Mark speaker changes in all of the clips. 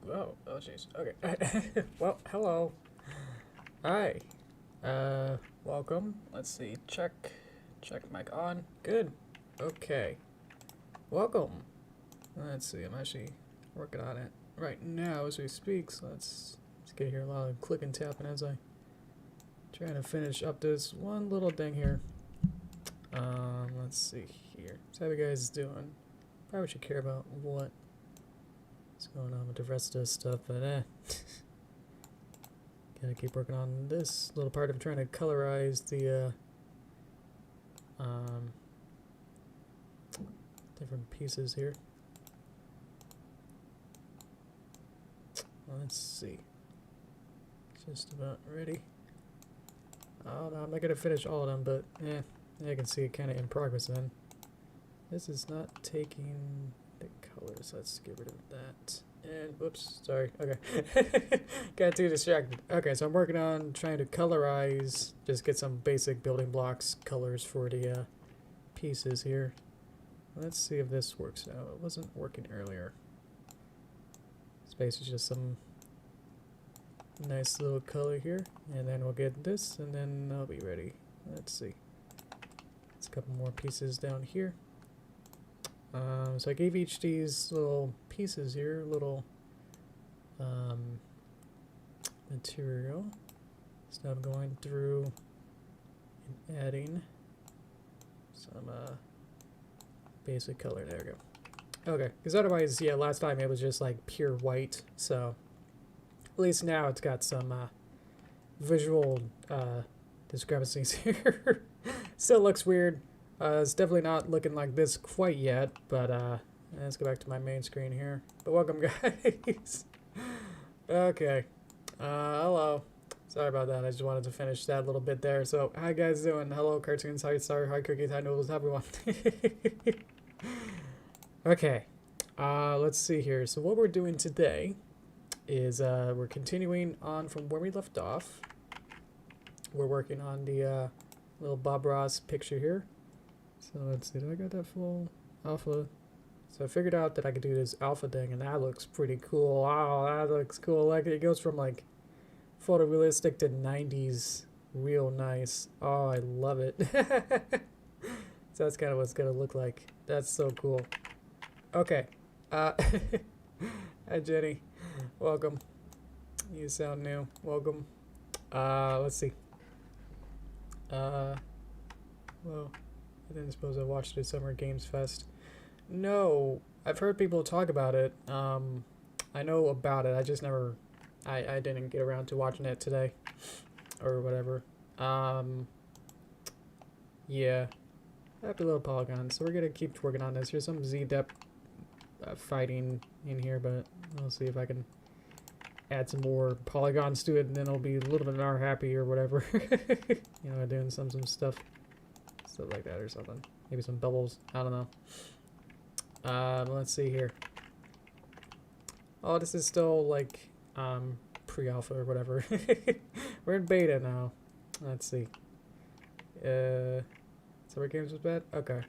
Speaker 1: Oh, oh jeez. Okay. Well, hello. Hi. Welcome. Let's see. Check mic on. Good. Okay. Welcome. Let's see. I'm actually working on it right now as we speak. So let's get here. A lot of click and tapping as I trying to finish up this one little thing here. Let's see here. So how you guys doing? Probably should care about what's going on with the rest of this stuff, but gotta keep working on this little part of trying to colorize the different pieces here. Let's see. Just about ready. Oh no, I'm not gonna finish all of them, but I can see it kind of in progress then. This is not taking the colors. Let's get rid of that. And whoops, sorry. Okay. Got too distracted. Okay, so I'm working on trying to colorize, just get some basic building blocks colors for the pieces here. Let's see if this works out. It wasn't working earlier. Space is just some nice little color here, and then we'll get this, and then I'll be ready. Let's see. There's a couple more pieces down here. So I gave each these little pieces here little material. So I'm going through and adding some basic color. There we go. Okay, because otherwise, yeah, last time it was just like pure white. So at least now it's got some visual discrepancies here. Still looks weird. It's definitely not looking like this quite yet, but let's go back to my main screen here. But welcome, guys. Okay. Hello. Sorry about that. I just wanted to finish that little bit there. So, how you guys doing? Hello, cartoons. Hi, Star. Hi, cookies. Hi, noodles. Everyone. Okay. Let's see here. So, what we're doing today is we're continuing on from where we left off. We're working on the little Bob Ross picture here. So let's see, do I got that full alpha? So I figured out that I could do this alpha thing, and that looks pretty cool. Wow, that looks cool. Like, it goes from like photorealistic to 90s, real nice. Oh, I love it. So that's kind of what it's gonna look like. That's so cool. Okay. Hi Jenny, welcome. You sound new. Welcome. Let's see. Well, I didn't suppose I watched the Summer Games Fest. No, I've heard people talk about it. I know about it. I just never, I didn't get around to watching it today, or whatever. Yeah, happy little polygons. So we're gonna keep working on this. Here's some Z-Dep fighting in here, but we'll see if I can add some more polygons to it, and then it'll be a little bit more happy or whatever. You know, doing some stuff like that or something. Maybe some bubbles. I don't know. Let's see here. Oh, this is still like pre-alpha or whatever. We're in beta now. Let's see. Summer Games was bad? Okay.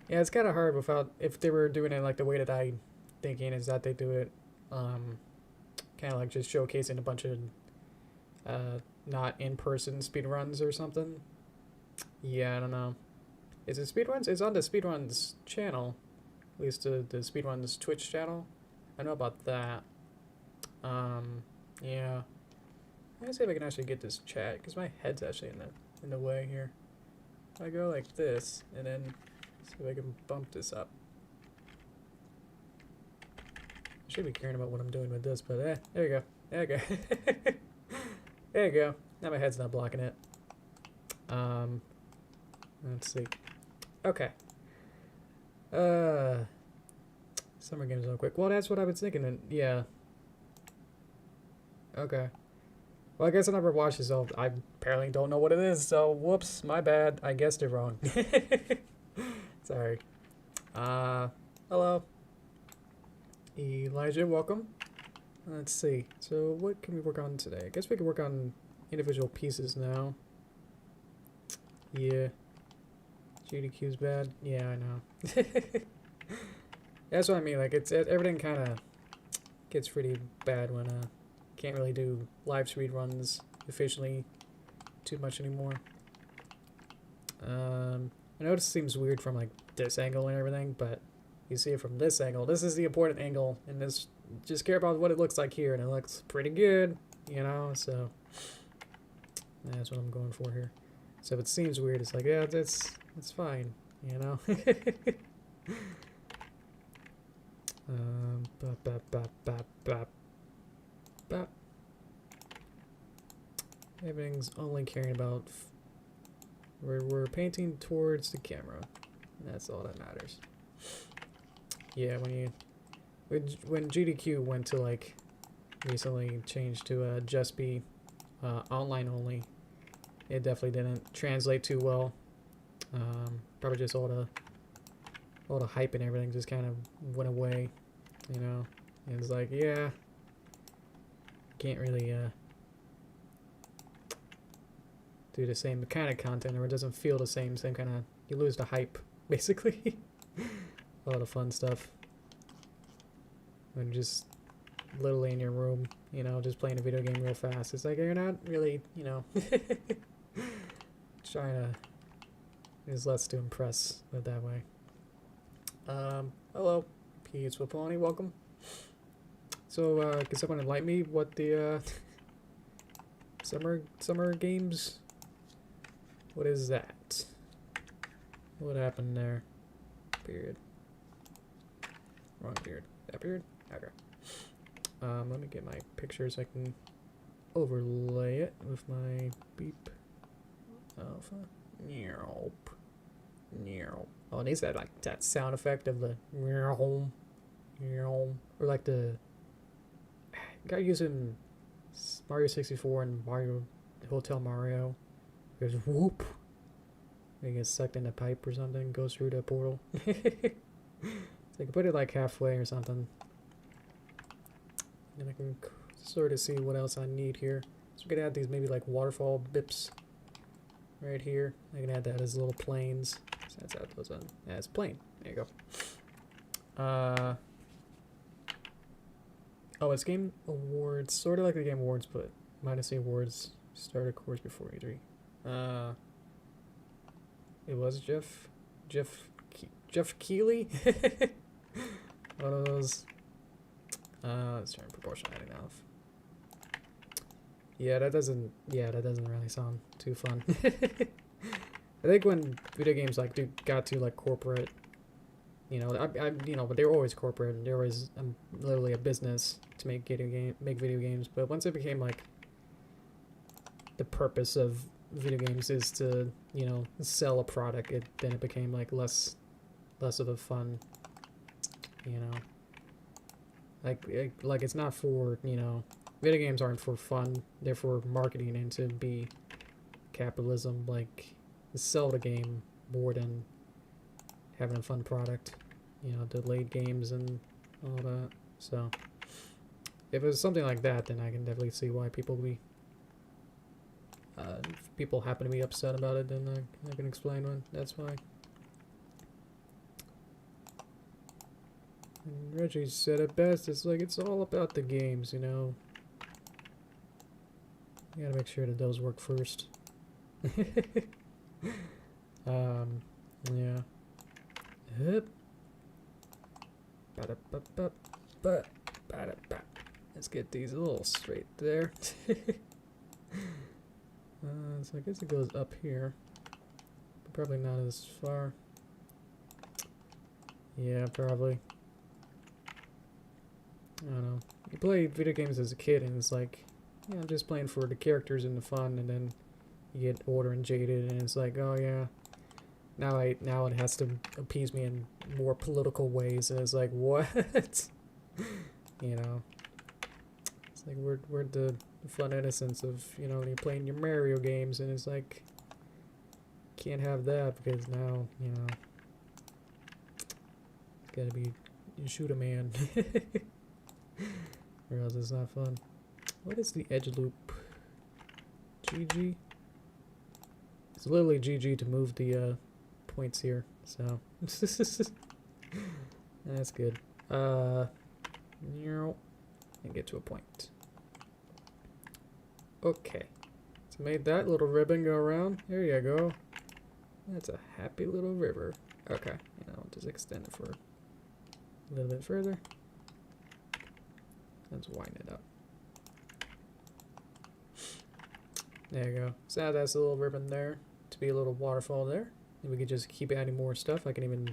Speaker 1: Yeah, it's kind of hard without, if they were doing it like the way that I thinking is that they do it, kind of like just showcasing a bunch of not in-person speedruns or something. Yeah, I don't know. Is it speedruns? It's on the speedruns channel. At least the speedruns Twitch channel. I know about that. Yeah. Let me see if I can actually get this chat, because my head's actually in the way here. I go like this, and then see if I can bump this up. I should be caring about what I'm doing with this, but there you go. There you go. There you go. Now my head's not blocking it. Let's see. Okay. Summer Games real quick. Well, that's what I was thinking. And yeah. Okay. Well, I guess I never watched this, so I apparently don't know what it is. So, whoops, my bad. I guessed it wrong. Sorry. Hello. Elijah, welcome. Let's see. So, what can we work on today? I guess we can work on individual pieces now. Yeah. GDQ's bad. Yeah, I know. That's what I mean. Like, it's everything kind of gets pretty bad when can't really do live speed runs efficiently too much anymore. I know this seems weird from like this angle and everything, but you see it from this angle. This is the important angle, and this just care about what it looks like here, and it looks pretty good, you know. So that's what I'm going for here. So if it seems weird, it's like, yeah, it's fine, you know. Everything's only caring about we're painting towards the camera. That's all that matters. Yeah, when GDQ went to like recently changed to just be online only, it definitely didn't translate too well. Probably just all the hype and everything just kind of went away, you know. It was like, yeah, can't really do the same kind of content, or it doesn't feel the same kind of, you lose the hype basically. All the fun stuff when just literally in your room, you know, just playing a video game real fast. It's like you're not really, you know, trying to, there's less to impress it that way. Hello, Peaceful Pony, welcome. So, can someone enlighten me what the summer games? What is that? What happened there? Period. Wrong period. That period? Okay. Let me get my picture so I can overlay it with my beep alpha. Nope. Nope. Oh, it needs that like that sound effect of the home, or like the guy using Mario 64 and Mario Hotel Mario. There's whoop. He gets sucked in a pipe or something, goes through the portal. So I can put it like halfway or something. And I can sort of see what else I need here. So we can add these maybe like waterfall bips right here. I can add that as little planes. So that's how it goes on. As plane. There you go. Oh, it's Game Awards. Sort of like the Game Awards, but minus the awards. Start a course before E3. It was Jeff Keighley. One of those. Let's turn proportionality off. Yeah, that doesn't really sound too fun. I think when video games like got to like corporate, you know, you know, but they were always corporate and they were always literally a business to make video games. But once it became like the purpose of video games is to, you know, sell a product, then it became like less of a fun, you know, like it's not for, you know, video games aren't for fun, they're for marketing and to be capitalism, like sell the game more than having a fun product, you know, delayed games and all that. So if it was something like that, then I can definitely see why people if people happen to be upset about it, then I can explain why. That's why. And Reggie said it best. It's like it's all about the games, you know. You gotta make sure that those work first. Yeah. Let's get these a little straight there. So I guess it goes up here, but probably not as far. Yeah, probably. I don't know. You play video games as a kid and it's like, yeah, I'm just playing for the characters and the fun, and then you get older and jaded and it's like, oh yeah, now it has to appease me in more political ways, and it's like, what? You know, it's like where'd the fun innocence of, you know, you're playing your Mario games, and it's like, can't have that because now, you know, it's gotta be, you shoot a man. Or else it's not fun. What is the edge loop? GG? It's literally GG to move the points here, so that's good. get to a point. Okay. So made that little ribbon go around. There you go. That's a happy little river. Okay. And I'll just extend it for a little bit further. Let's wind it up. There you go. So that's a little ribbon there to be a little waterfall there. And we could just keep adding more stuff. I can even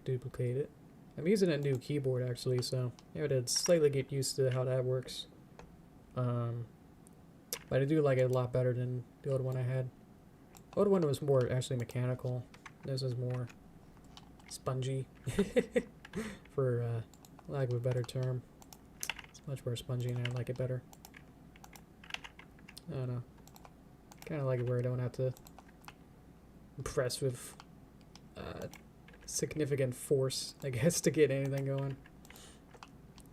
Speaker 1: duplicate it. I'm using a new keyboard actually, so I had to slightly get used to how that works. But I do like it a lot better than the old one I had. The old one was more actually mechanical. This is more spongy, for lack of a better term. It's much more spongy and I like it better. I don't know. Kind of like it where I don't have to press with significant force, I guess, to get anything going.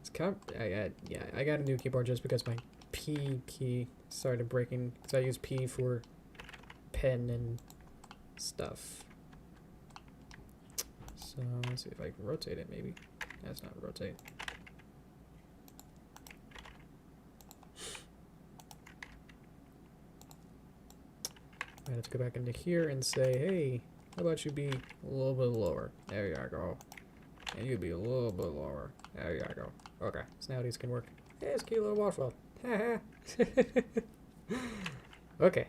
Speaker 1: It's kind of, yeah, I got a new keyboard just because my P key started breaking, because I use P for pen and stuff. So let's see if I can rotate it, maybe. That's not rotate. I have to go back into here and say, hey, how about you be a little bit lower? There you go. And you be a little bit lower. There you go. Okay, so now these can work. Hey, it's a cute little waterfall. Okay.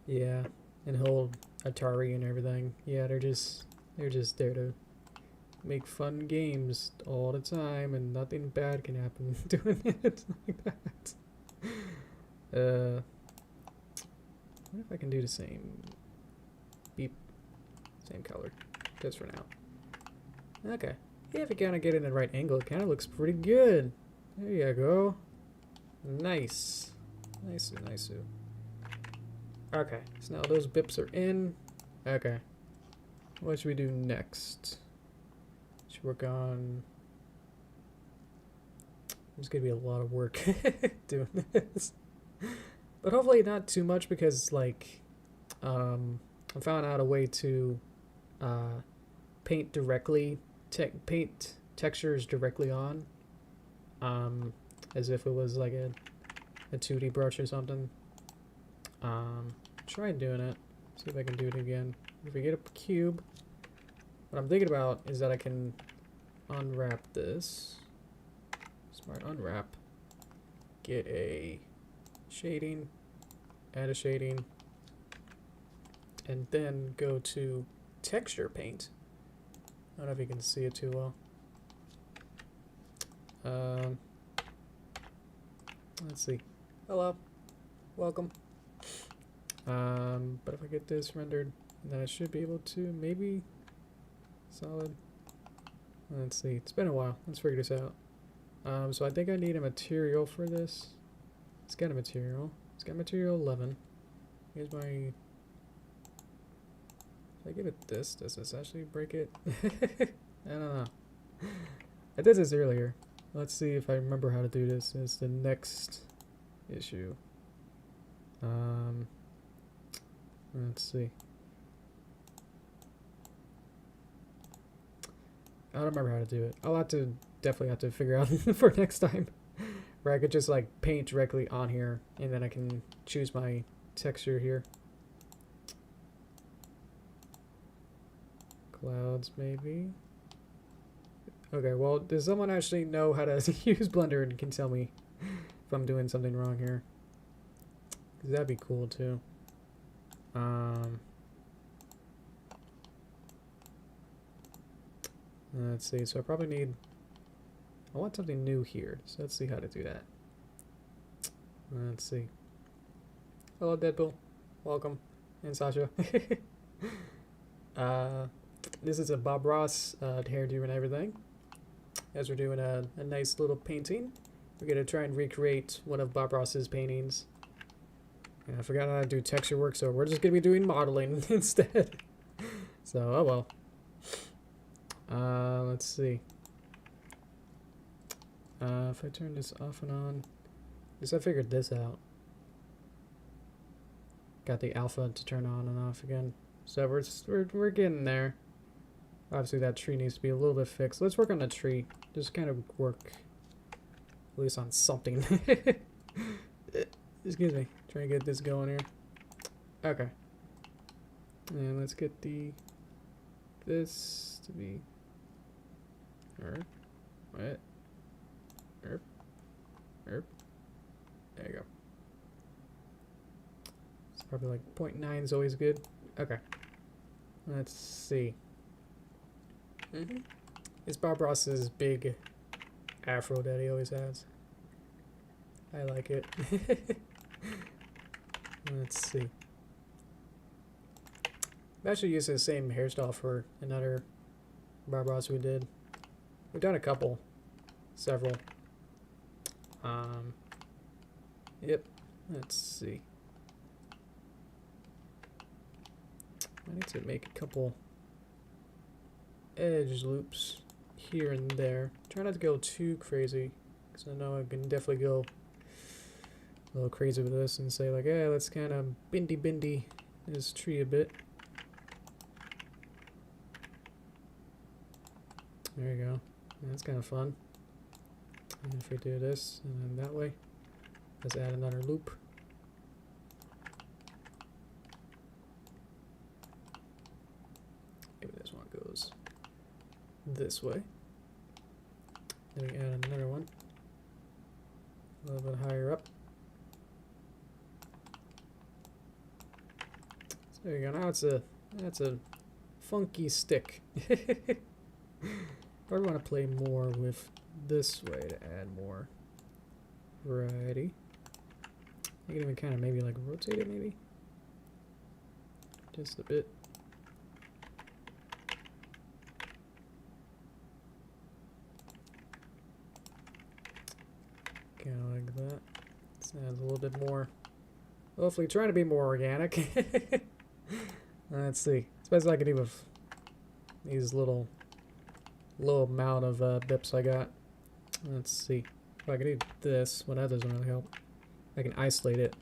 Speaker 1: Yeah, and whole Atari and everything. Yeah, they're just there to make fun games all the time, and nothing bad can happen doing it like that. What if I can do the same beep, same color, just for now? Okay. Yeah, if you kind of get it in the right angle, it kind of looks pretty good. There you go. Nice. Nice. Okay, so now those bips are in. Okay. What should we do next? Should work on... There's gonna be a lot of work doing this. But hopefully not too much, because, like, I found out a way to paint directly, paint textures directly on, as if it was like a 2D brush or something. Try doing it. See if I can do it again. If we get a cube, what I'm thinking about is that I can unwrap this. Smart unwrap. Get a shading, add a shading, and then go to texture paint. I don't know if you can see it too well. Let's see. Hello. Welcome. But if I get this rendered, then I should be able to maybe solid. Let's see. It's been a while. Let's figure this out. So I think I need a material for this. It's got a material. It's got material 11. Here's my... If I give it this, does this actually break it? I don't know. I did this earlier. Let's see if I remember how to do this. It's the next issue. Let's see. I don't remember how to do it. I'll have to definitely have to figure out for next time, where I could just like paint directly on here, and then I can choose my texture here. Clouds, maybe. Okay, well, does someone actually know how to use Blender and can tell me if I'm doing something wrong here? Because that'd be cool too. Let's see, so I probably need... I want something new here, so let's see how to do that. Let's see. Hello, Deadpool. Welcome. And Sasha. This is a Bob Ross hairdo and everything. As we're doing a nice little painting, we're going to try and recreate one of Bob Ross's paintings. And I forgot how to do texture work, so we're just going to be doing modeling instead. So, oh well. Let's see. If I turn this off and on, at least I figured this out. Got the alpha to turn on and off again. So we're getting there. Obviously that tree needs to be a little bit fixed. Let's work on the tree. Just kind of work at least on something. Excuse me. Trying to get this going here. Okay. And let's get this to be what? There you go. It's probably like 0.9 is always good. Okay. Let's see. It's Bob Ross's big afro that he always has. I like it. Let's see. I'm actually using the same hairstyle for another Bob Ross we did. We've done a couple. Several. Yep. Let's see. I need to make a couple edge loops here and there. Try not to go too crazy, because I know I can definitely go a little crazy with this and say like, hey, let's kind of bendy this tree a bit. There you go. That's kind of fun. And if we do this and then that way, let's add another loop. Maybe this one goes this way. Then we add another one a little bit higher up. So there you go. Now that's a funky stick. I want to play more with this way to add more variety. I can even kind of maybe like rotate it maybe. Just a bit. Kind of like that. Let's add a little bit more. Hopefully trying to be more organic. Let's see. Especially I can do with these little amount of bips I got. Let's see. If I can do this, well that doesn't really help. I can isolate it.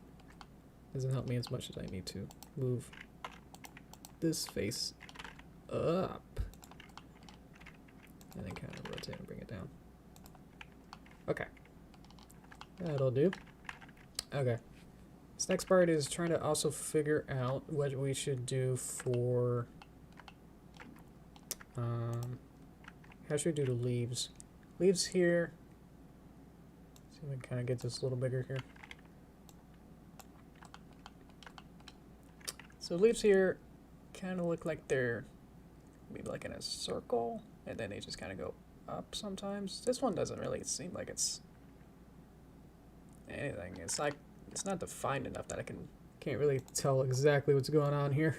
Speaker 1: Doesn't help me as much as I need to move this face up. And then kind of rotate and bring it down. Okay. That'll do. Okay. This next part is trying to also figure out what we should do for how should we do the leaves? Leaves here. See if we can kind of get this a little bigger here. So leaves here kind of look like they're maybe like in a circle, and then they just kind of go up sometimes. This one doesn't really seem like it's anything. It's like it's not defined enough that I can't really tell exactly what's going on here.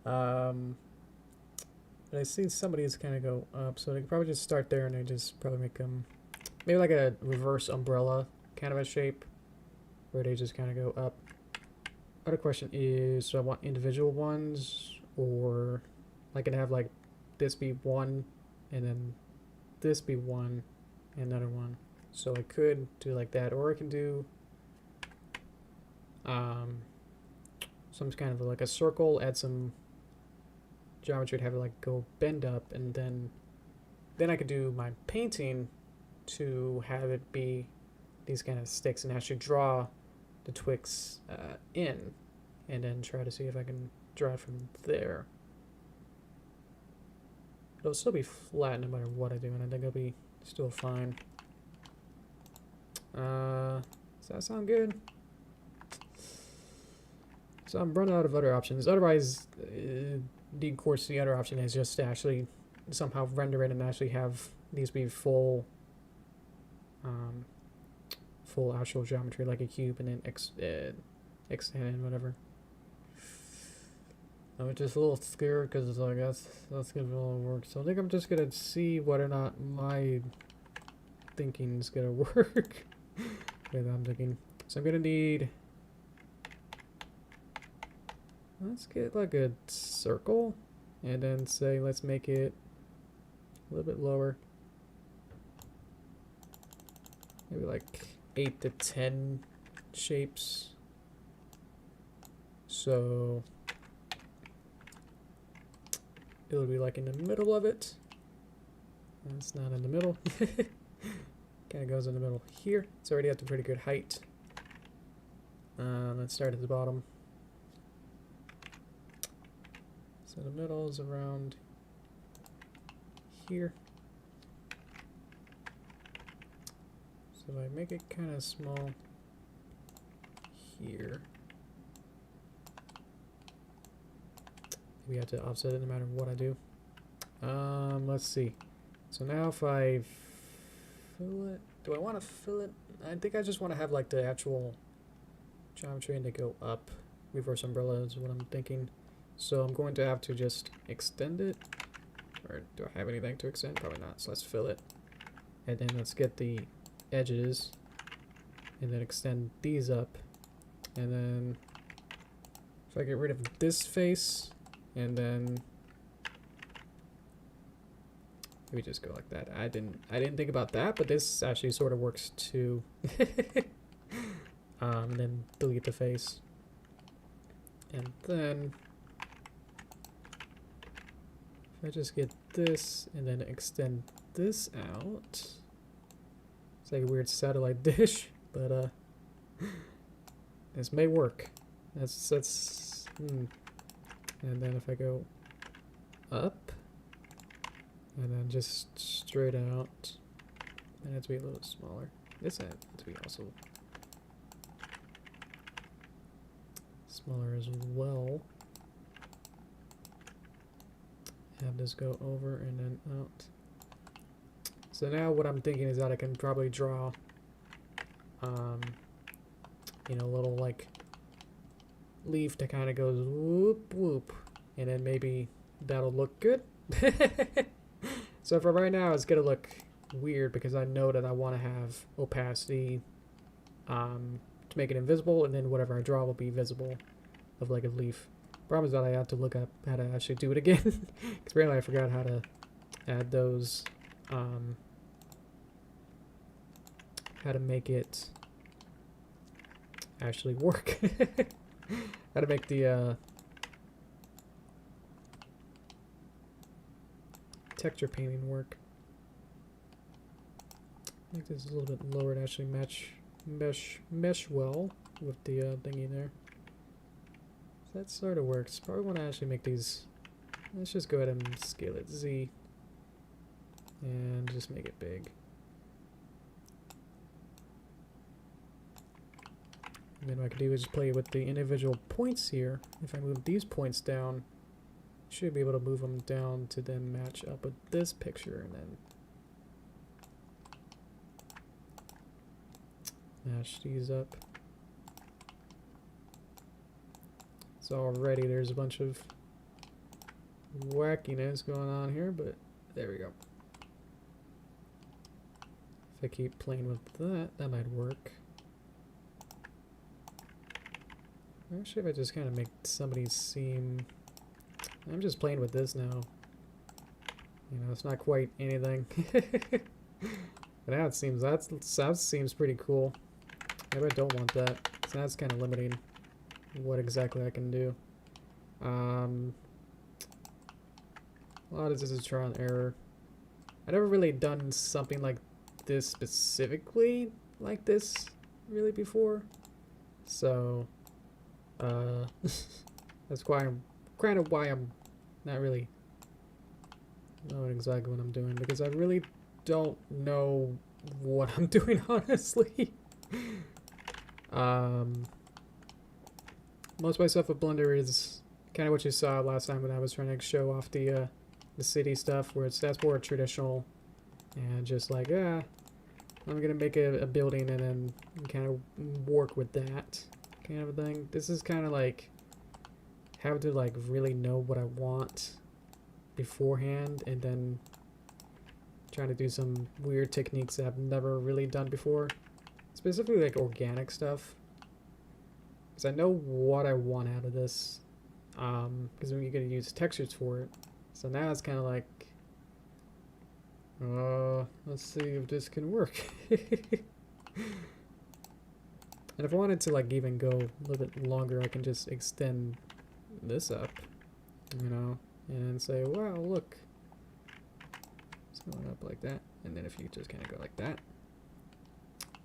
Speaker 1: But I see somebody's kind of go up, so they can probably just start there and they just probably make them maybe like a reverse umbrella kind of a shape where they just kind of go up. Other question is, so I want individual ones, or I can have like this be one and then this be one and another one. So I could do like that, or I can do some kind of like a circle, add some geometry to have it like go bend up, and then I could do my painting to have it be these kind of sticks and actually draw the twigs in, and then try to see if I can draw it from there. It'll still be flat no matter what I do, and I think it'll be still fine. Does that sound good? So I'm running out of other options. Otherwise, of course, the other option is just to actually somehow render it and actually have these be full actual geometry, like a cube, and then extend and whatever. I'm just a little scared because it's like that's gonna be a lot of work. So I think I'm just gonna see whether or not my thinking is gonna work. Wait, I'm thinking. So I'm gonna need. Let's get like a circle, and then say let's make it a little bit lower. Maybe like 8 to 10 shapes. So It'll be like in the middle of it. It's not in the middle. Kind of goes in the middle here. It's already at a pretty good height. Let's start at the bottom. So the middle is around here. So I make it kind of small here. We have to offset it no matter what I do. Let's see. So now if I fill it, do I want to fill it? I think I just want to have like the actual geometry and to go up. Reverse umbrella is what I'm thinking. So I'm going to have to just extend it. Or do I have anything to extend? Probably not. So let's fill it. And then let's get the edges. And then extend these up. And then if I get rid of this face, and then we just go like that. I didn't think about that, but this actually sort of works too. And then delete the face. And then if I just get this and then extend this out. It's like a weird satellite dish, but this may work. That's And then if I go up and then just straight out, and it has to be a little smaller. This has to be also smaller as well. Have this go over and then out. So now what I'm thinking is that I can probably draw, you know, a little like leaf that kind of goes whoop whoop, and then maybe that'll look good. So for right now, it's gonna look weird because I know that I want to have opacity to make it invisible, and then whatever I draw will be visible of like a leaf. Problem is that I have to look up how to actually do it again because apparently I forgot how to add those, how to make it actually work. How to make the texture painting work. Make this a little bit lower to actually mesh well with the thingy there. So that sort of works. Probably want to actually make these. Let's just go ahead and scale it Z and just make it big. And then what I can do is just play with the individual points here. If I move these points down, I should be able to move them down to then match up with this picture, and then match these up. So already there's a bunch of wackiness going on here, but there we go. If I keep playing with that, that might work. Actually, if I just kind of make somebody seem... I'm just playing with this now. You know, it's not quite anything. But now it seems... that seems pretty cool. Maybe I don't want that. So that's kind of limiting what exactly I can do. A lot of this is trial and error. I've never really done something like this specifically like this really before. So... that's kind of why I'm not really knowing exactly what I'm doing, because I really don't know what I'm doing, honestly. Most of my stuff with Blender is kind of what you saw last time when I was trying to show off the city stuff, where that's more traditional and just like, I'm gonna make a building and then kind of work with that kind of a thing. This is kind of like have to like really know what I want beforehand, and then trying to do some weird techniques that I've never really done before, specifically like organic stuff, because I know what I want out of this, because you're gonna use textures for it. So now it's kind of like, let's see if this can work. And if I wanted to like even go a little bit longer, I can just extend this up, you know. and say, wow, look, it's going up like that. And then if you just kind of go like that,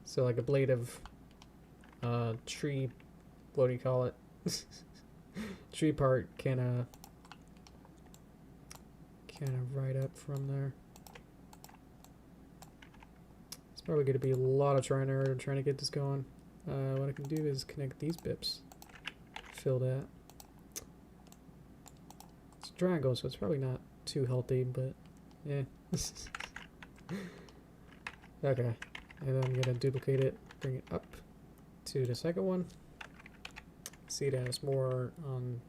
Speaker 1: so like a blade of tree, what do you call it? Tree part can of right up from there. It's probably going to be a lot of trying to get this going. What I can do is connect these bips, fill that. It's a triangle, so it's probably not too healthy, but yeah. Okay, and then I'm going to duplicate it, bring it up to the second one. See it has more on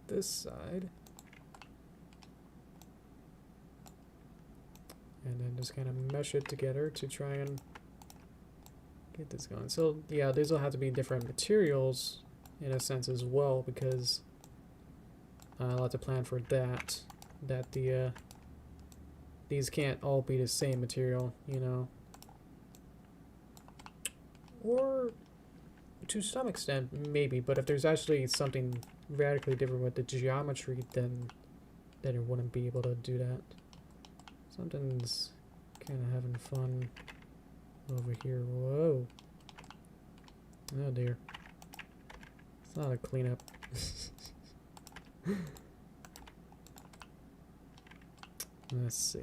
Speaker 1: this side. And then just kind of mesh it together to try and get this going. So yeah, these will have to be different materials in a sense as well, because I'll have to plan for that. That these can't all be the same material, you know. Or to some extent, maybe, but if there's actually something radically different with the geometry, then it wouldn't be able to do that. Something's kind of having fun over here. Whoa. Oh dear. It's not a cleanup. Let's see.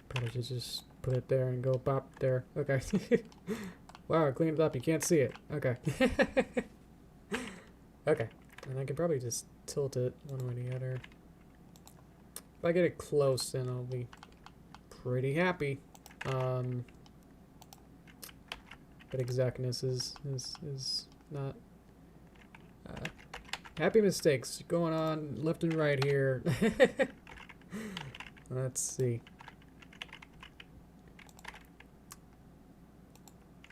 Speaker 1: Probably should just put it there and go pop there. Okay. Wow, I cleaned it up. You can't see it. Okay. Okay. And I can probably just tilt it one way or the other. If I get it close, then I'll be pretty happy. But exactness is not. Happy mistakes going on left and right here. Let's see.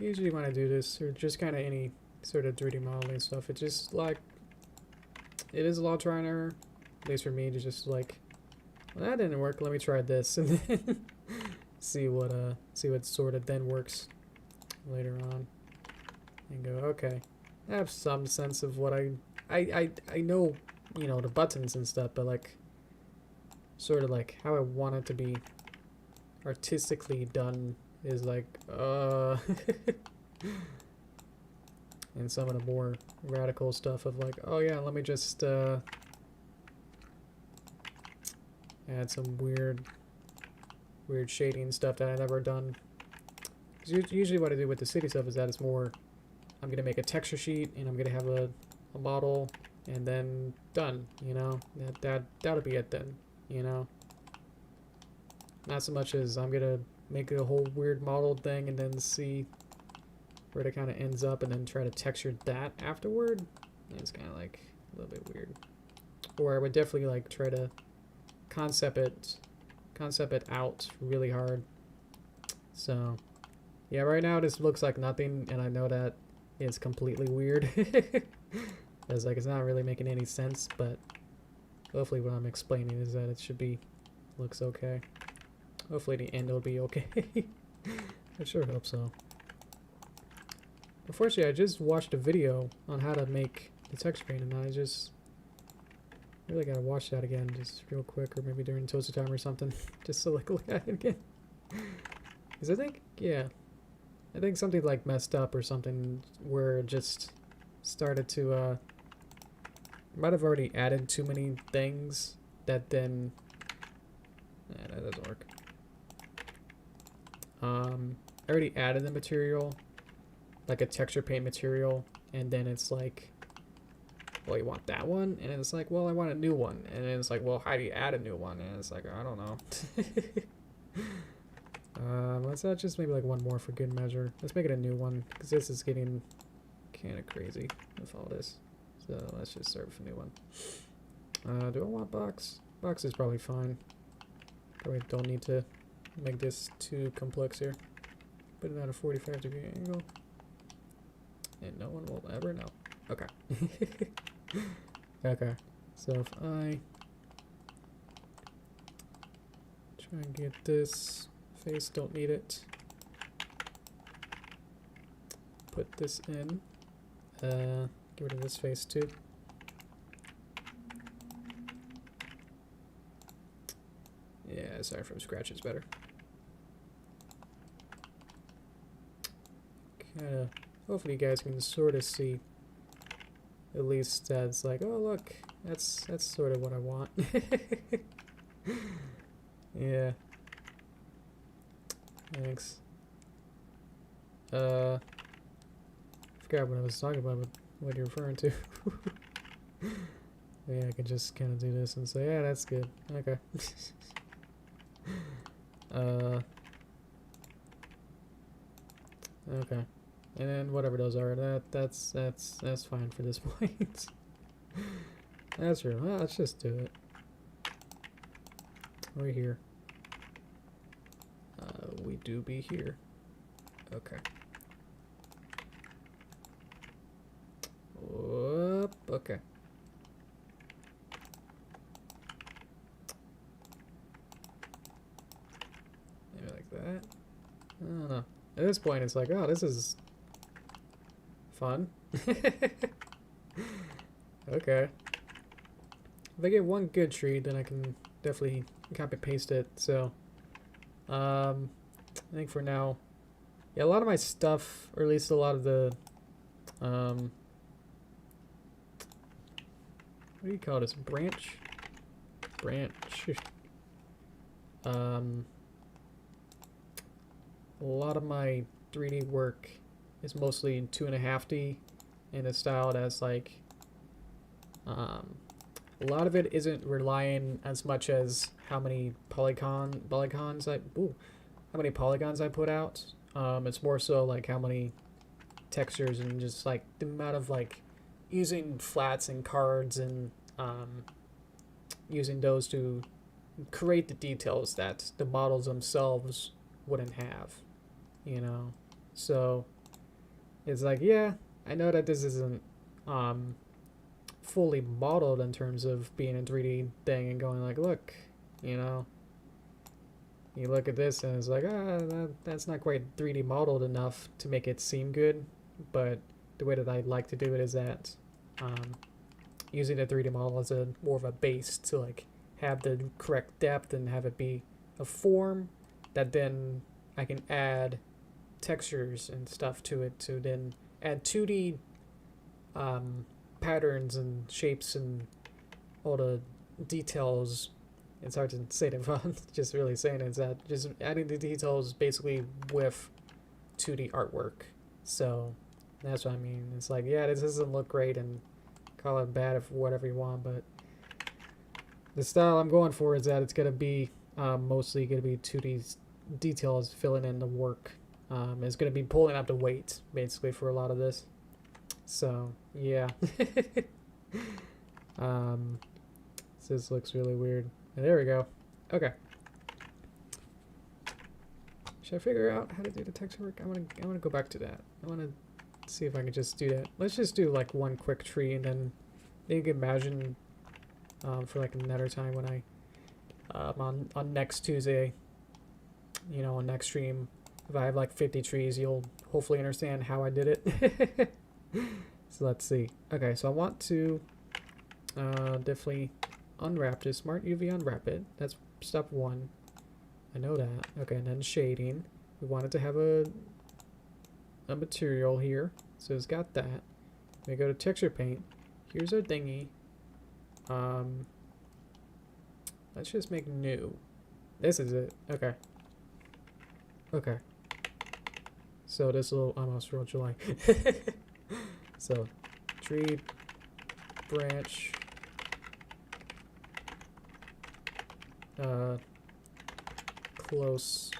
Speaker 1: Usually when I do this, or just kind of any sort of 3D modeling stuff, it's just like, it is a lot of trial and error, at least for me, to just like, well, that didn't work, let me try this, and then see what sort of then works later on, and go, okay, I have some sense of what I know, you know, the buttons and stuff, but like, sort of like how I want it to be artistically done is like, and some of the more radical stuff of like, oh yeah, let me just add some weird shading stuff that I've never done. Because usually what I do with the city stuff is that it's more, I'm gonna make a texture sheet and I'm gonna have a model and then done, you know, that'll be it then, you know. Not so much as I'm gonna make a whole weird model thing and then see where it kind of ends up and then try to texture that afterward. It's kind of like a little bit weird. Or I would definitely like try to concept it out really hard. So yeah, right now this looks like nothing, and I know that it's completely weird. It's like it's not really making any sense, but hopefully what I'm explaining is that it should be looks okay. Hopefully the end will be okay. I sure hope so. Unfortunately, I just watched a video on how to make the text paint, and I just really gotta watch that again, just real quick, or maybe during toaster time or something, just so like look at it again. Because I think, yeah, I think something like messed up or something where it just started to, might have already added too many things that then, that doesn't work. I already added the material, like a texture paint material, and then it's like, well, you want that one? And it's like, well, I want a new one. And then it's like, well, how do you add a new one? And it's like, I don't know. Let's add just maybe like one more for good measure. Let's make it a new one, because this is getting kind of crazy with all this. So let's just start with a new one. Do I want box? Box is probably fine. Probably don't need to make this too complex here. Put it at a 45-degree angle. And no one will ever know. Okay. Okay. So if I try and get this face, don't need it. Put this in. Get rid of this face too. Yeah, sorry, from scratch is better. Kinda, hopefully you guys can sort of see. At least that's like, oh look, that's sort of what I want. Yeah. Thanks. Forgot what I was talking about, what you're referring to. Yeah, I can just kind of do this and say, yeah, that's good. Okay. Okay. And then whatever those are, that's fine for this point. That's true. Well, let's just do it. We're here. We do be here. Okay. Whoop, okay. Maybe like that. I don't know. At this point, it's like, oh, this is fun. Okay. If I get one good tree, then I can definitely copy paste it. So, I think for now, yeah, a lot of my stuff, or at least a lot of the, what do you call this? Branch? A lot of my 3D work is mostly 2.5D, and it's styled as like, a lot of it isn't relying as much as how many polygons I put out. It's more so like how many textures and just like the amount of like using flats and cards and using those to create the details that the models themselves wouldn't have, you know. So it's like, yeah, I know that this isn't fully modeled in terms of being a 3D thing and going like, look, you know, you look at this and it's like, that's not quite 3D modeled enough to make it seem good. But the way that I like to do it is that using a 3D model as a more of a base to like have the correct depth and have it be a form that then I can add textures and stuff to it to then add 2D patterns and shapes and all the details. It's hard to say that without just really saying it, is that just adding the details basically with 2D artwork. So that's what I mean. It's like, yeah, this doesn't look great and call it bad if whatever you want, but the style I'm going for is that it's going to be mostly going to be 2D details filling in the work. It's going to be pulling up the weight basically for a lot of this. So yeah. This looks really weird. And there we go. Okay. Should I figure out how to do the texture work? I want to go back to that. I want to see if I can just do that. Let's just do like one quick tree, and then you can imagine for like another time when I on next Tuesday, you know, on next stream, if I have like 50 trees, you'll hopefully understand how I did it. So let's see. Okay, so I want to definitely unwrap this. Smart UV unwrap it. That's step one. I know that. Okay, and then shading. We wanted to have a material here, so it's got that. We go to texture paint. Here's our thingy. Let's just make new. This is it. Okay. Okay. So this will almost roll July. So tree, branch, close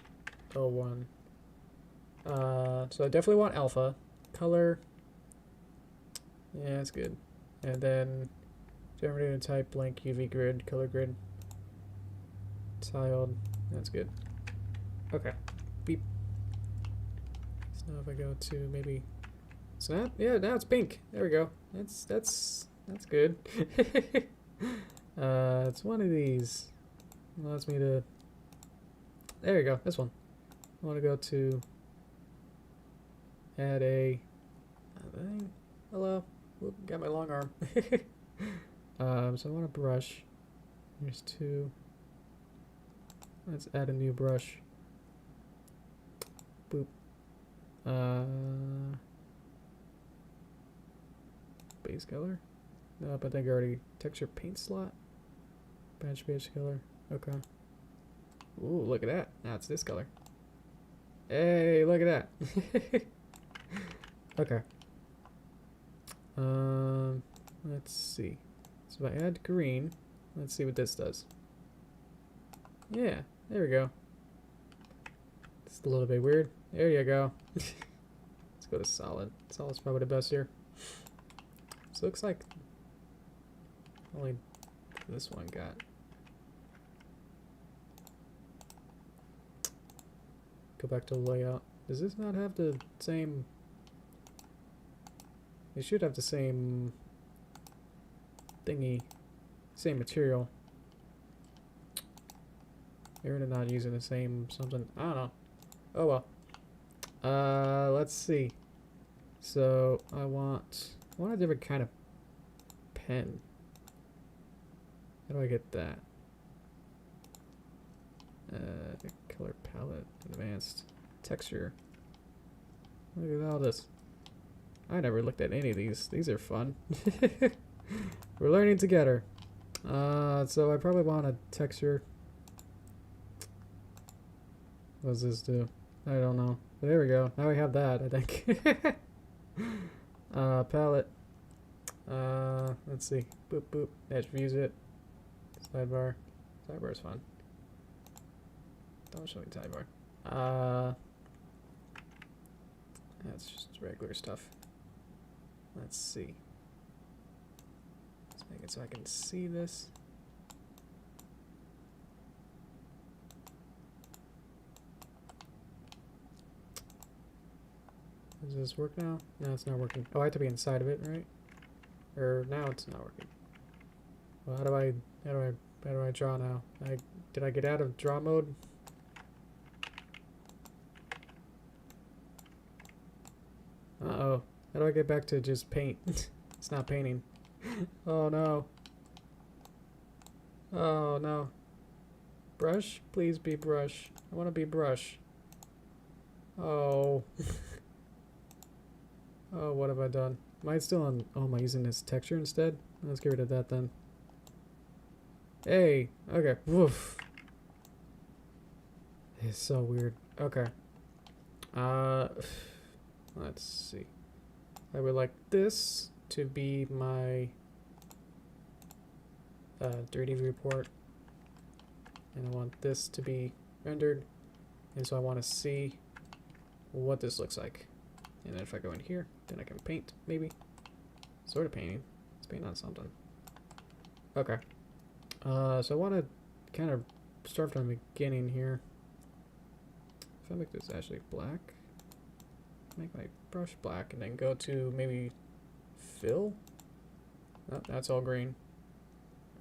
Speaker 1: 01. So I definitely want alpha. Color, yeah, that's good. And then generator type, blank UV grid, color grid, tiled, that's good. Okay, beep. So now if I go to maybe snap, yeah, now it's pink. There we go. That's good. It's one of these. It allows me to. There you go. This one. I want to go to add a thing. Hello. Oop, got my long arm. So I want a brush. There's 2. Let's add a new brush. Boop. Base color? No, but I think I already texture paint slot. Batch base color. Okay. Ooh, look at that. Now it's this color. Hey, look at that. Okay. Let's see. So if I add green, let's see what this does. Yeah, there we go. It's a little bit weird. There you go. Let's go to solid. Solid's probably the best here. So looks like only this one got. Go back to layout. Does this not have the same? It should have the same thingy, same material. They're not using the same something. I don't know. Oh well. Let's see. So I want a different kind of pen. How do I get that? Color palette, advanced, texture. Look at all this. I never looked at any of these. These are fun. We're learning together. So I probably want a texture. What does this do? I don't know. But there we go. Now we have that, I think. Palette. Let's see. Boop boop. Let's views it. Sidebar. Sidebar is fun. Don't show me sidebar. That's just regular stuff. Let's see. Let's make it so I can see this. Does this work now? No, it's not working. Oh, I have to be inside of it, right? Or now it's not working. Well, how do I draw now? Did I get out of draw mode? Uh-oh. How do I get back to just paint? It's not painting. Oh no. Oh no. Brush? Please be brush. I want to be brush. Oh. Oh, what have I done? Am I still on? Oh, am I using this texture instead? Let's get rid of that then. Hey. Okay. Woof. It's so weird. Okay. Let's see. I would like this to be my 3D viewport, and I want this to be rendered, and so I want to see what this looks like. And then if I go in here, then I can paint, maybe. Sort of painting. Let's paint on something. Okay. So I want to kind of start from the beginning here. If I make this actually black, make my brush black, and then go to maybe fill. Oh, that's all green.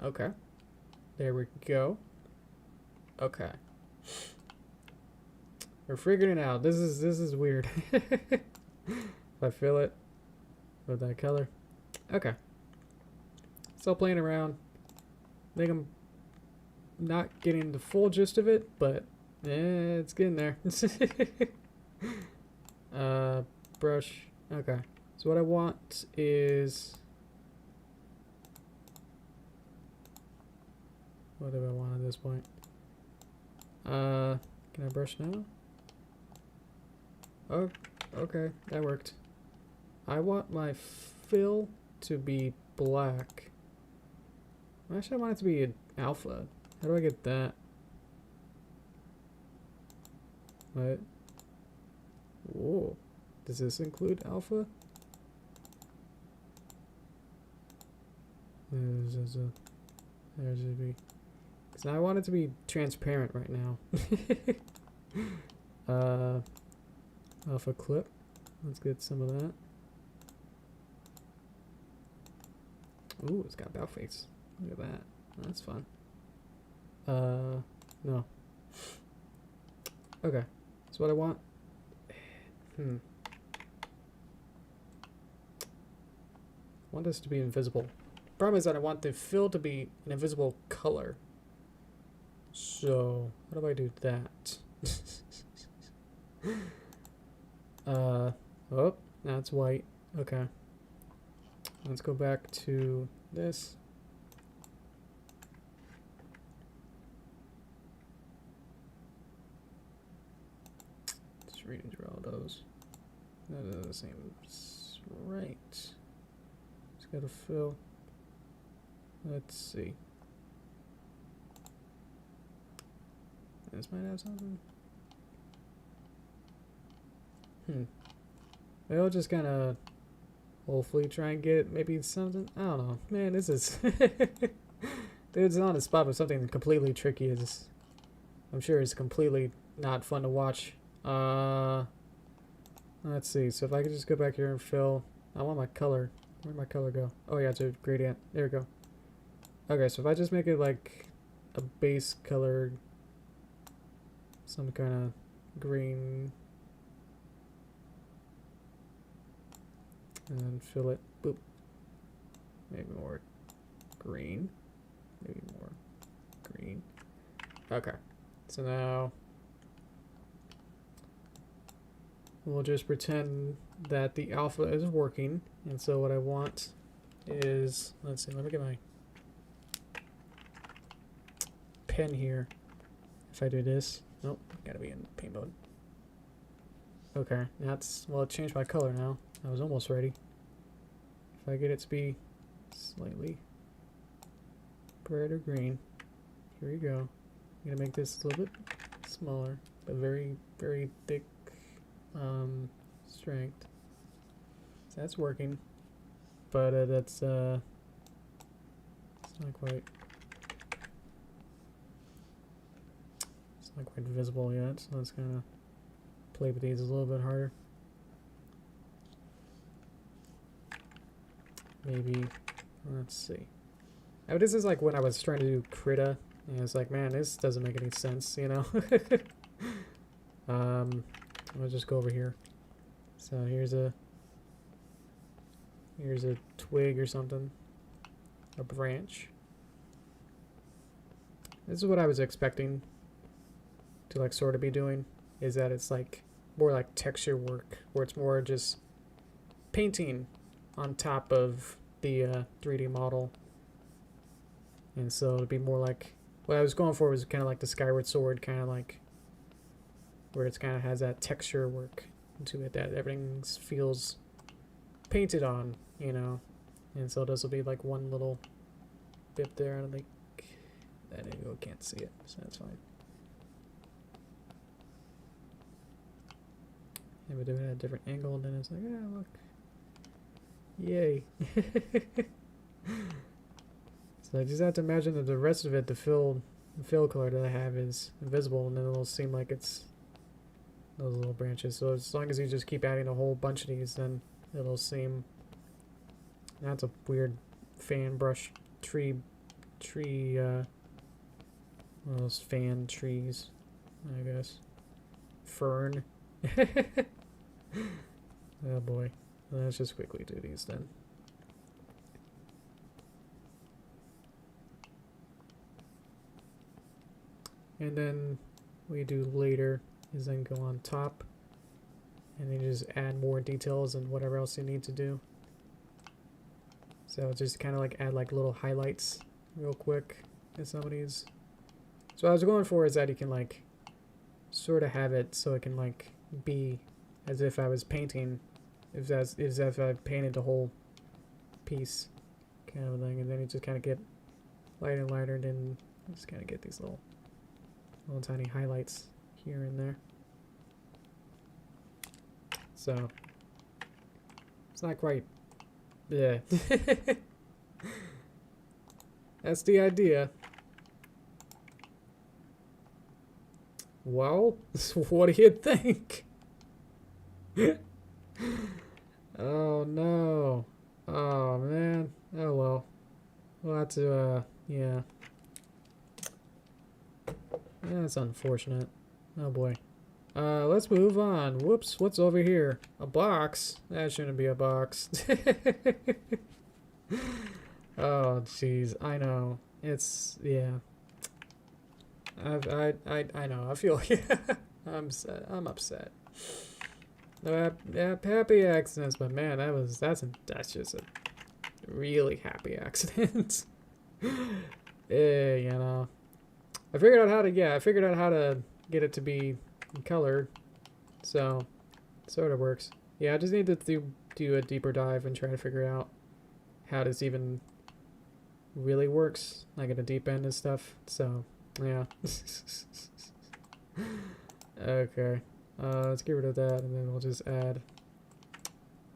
Speaker 1: Okay. There we go. Okay. We're figuring it out. This is weird. If I fill it with that color. Okay. Still playing around. I think I'm not getting the full gist of it, but it's getting there. Brush. Okay. So what I want is, what do I want at this point? Can I brush now? Oh, okay, that worked. I want my fill to be black. Actually, I want it to be an alpha. How do I get that? What? Whoa. Does this include alpha? There's a there should be. Because I want it to be transparent right now. Alpha clip. Let's get some of that. Ooh, it's got bow face. Look at that. That's fun. No. Okay. So what I want. want this to be invisible. Problem is that I want the fill to be an invisible color. So, how do I do that? Oh, that's white. Okay. Let's go back to this. Just read and draw those. They're the same. Right. Just gotta fill. Let's see. This might have something. Maybe I'll just kind of hopefully try and get maybe something. I don't know. Man, this is... Dude's on the spot with something completely tricky. Is I'm sure it's completely not fun to watch. Let's see. So if I could just go back here and fill. I want my color. Where'd my color go? Oh yeah, it's a gradient. There we go. Okay, so if I just make it like a base color, some kind of green, and then fill it. Boop. Maybe more green. Maybe more green. Okay. So now we'll just pretend that the alpha is working. And so what I want is, let's see, let me get my pen here. If I do this, nope, gotta be in paint mode. Okay, that's, well, it changed my color now. I was almost ready. If I get it to be slightly brighter green, here we go. I'm gonna make this a little bit smaller, but very, very thick strength. So that's working, but that's it's not quite. It's not quite visible yet, so let's kind of play with these a little bit harder. Maybe, let's see. Now this is like when I was trying to do Krita, and it's like, man, this doesn't make any sense, you know? I'll just go over here. So here's a twig or something, a branch. This is what I was expecting to like sort of be doing, is that it's like more like texture work, where it's more just painting on top of the 3D model. And so it'd be more like, what I was going for was kind of like the Skyward Sword, kind of like where it's kind of has that texture work to it, that everything feels painted on, you know. And so this will be like one little bit there. I don't think that angle can't see it, so that's fine. And we do it at a different angle, and then it's like, ah, look. Yay. So I just have to imagine that the rest of it, the fill color that I have is invisible, and then it'll seem like it's those little branches. So as long as you just keep adding a whole bunch of these, then it'll seem... That's a weird fan brush tree, one of those fan trees, I guess. Fern. Oh boy. Let's just quickly do these then. And then what we do later is then go on top and then just add more details and whatever else you need to do. So just kind of like add like little highlights real quick in some of these. So what I was going for is that you can like sort of have it so it can like be as if I was painting, as if I painted the whole piece kind of a thing, and then you just kind of get lighter and lighter, and then just kind of get these little tiny highlights here and there. So it's not quite, yeah. That's the idea. Well, what do you think? Oh no. Oh man. Oh well. We'll have to, yeah. Yeah, that's unfortunate. Oh boy. Let's move on. Whoops, what's over here? A box? That shouldn't be a box. Oh, jeez. I know. It's, yeah. I know. I feel, I'm sad. I'm upset. No, yeah, happy accidents, but man, that's just a really happy accident. Yeah, you know. I figured out how to, yeah, I figured out how to get it to be colored. So, sort of works. Yeah, I just need to do a deeper dive and try to figure out how this even really works, like at the deep end and stuff. So, yeah. Okay. Let's get rid of that, and then we'll just add...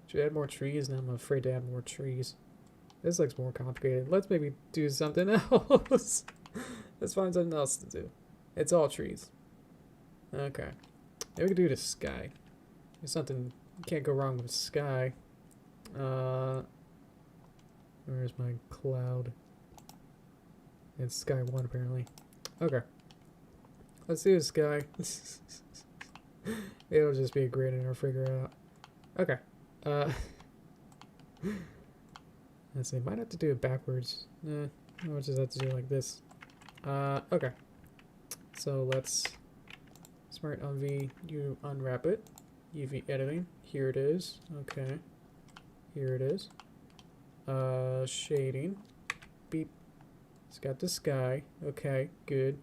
Speaker 1: Should I add more trees? And I'm afraid to add more trees. This looks more complicated. Let's maybe do something else. Let's find something else to do. It's all trees. Okay. Maybe we could do the sky. There's something... You can't go wrong with sky. Where's my cloud? It's sky 1, apparently. Okay. Let's do the sky. It'll just be a grid and I'll figure it out. Okay. Let's see. Might have to do it backwards. I'll just have to do it like this. Okay. So let's smart unv, you unwrap it. UV editing. Here it is. Okay. Here it is. Shading. Beep. It's got the sky. Okay, good.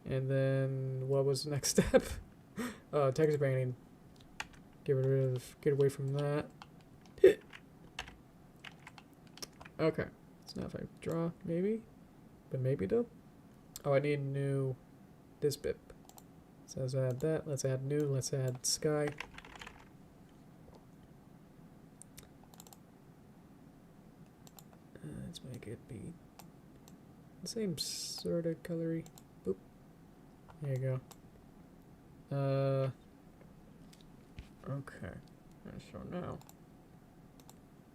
Speaker 1: And then what was the next step? Texture painting. Get away from that. Okay. So now if I draw, maybe? But maybe though? Oh, I need new this bit. So let's add that. Let's add new. Let's add sky. Let's make it be the same sort of colory. Boop. There you go. Okay. So now,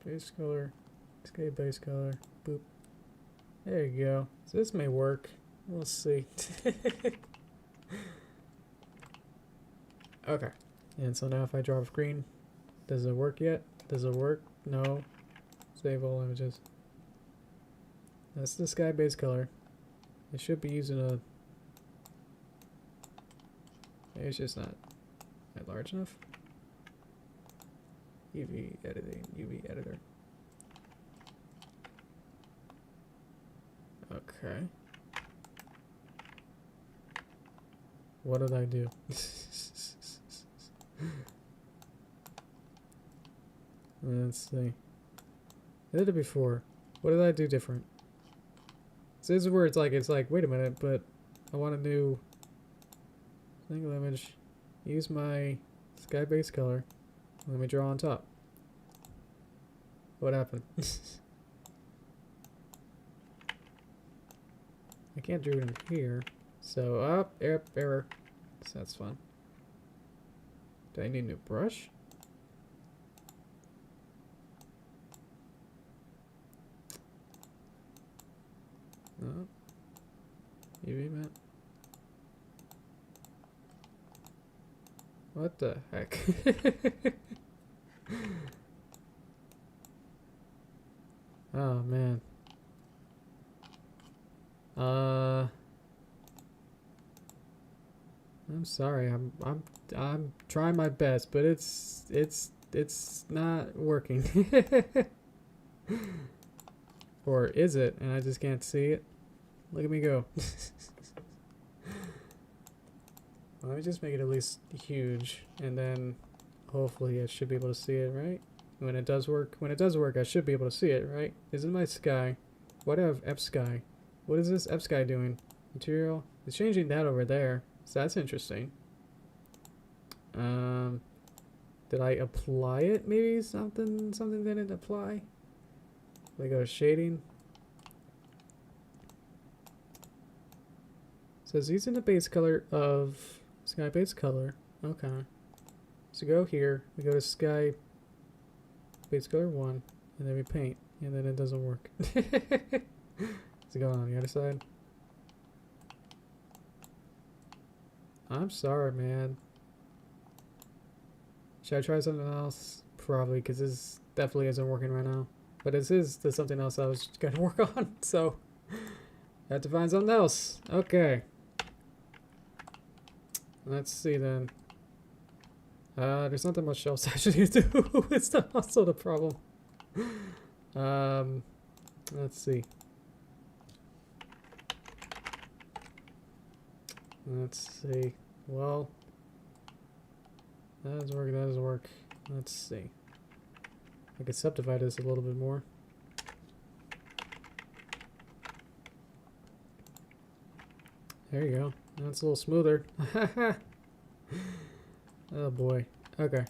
Speaker 1: base color, sky base color. Boop. There you go. So this may work. We'll see. Okay. And so now if I draw green, does it work yet? Does it work? No. Save all images. That's the sky base color. It should be using a... Maybe it's just not large enough. UV editing, UV editor. Okay. What did I do? Let's see. I did it before. What did I do different? So this is where it's like, wait a minute, but I want a new single image. Use my sky base color. Let me draw on top. What happened? I can't do it in here. So, error. So that's fun. Do I need a new brush? No. UV map. What the heck? Oh man. I'm sorry. I'm trying my best, but it's not working. Or is it? And I just can't see it. Look at me go. Let me just make it at least huge, and then hopefully I should be able to see it, right? When it does work, I should be able to see it, right? This is my sky. What have F sky? What is this F sky doing? Material. It's changing that over there, so that's interesting. Did I apply it? Maybe something didn't apply. Let me go to shading. So it's using the base color of sky base color. Okay. So go here. We go to sky base color 1, and then we paint, and then it doesn't work. What's going on the other side? I'm sorry, man. Should I try something else? Probably, because this definitely isn't working right now. But there's something else I was gonna work on, so I have to find something else. Okay. Let's see then. There's not that much else actually to do. It's also the problem. Let's see. Let's see. Well, that doesn't work. That doesn't work. Let's see. I could subdivide this a little bit more. There you go. That's a little smoother. Oh boy. Okay.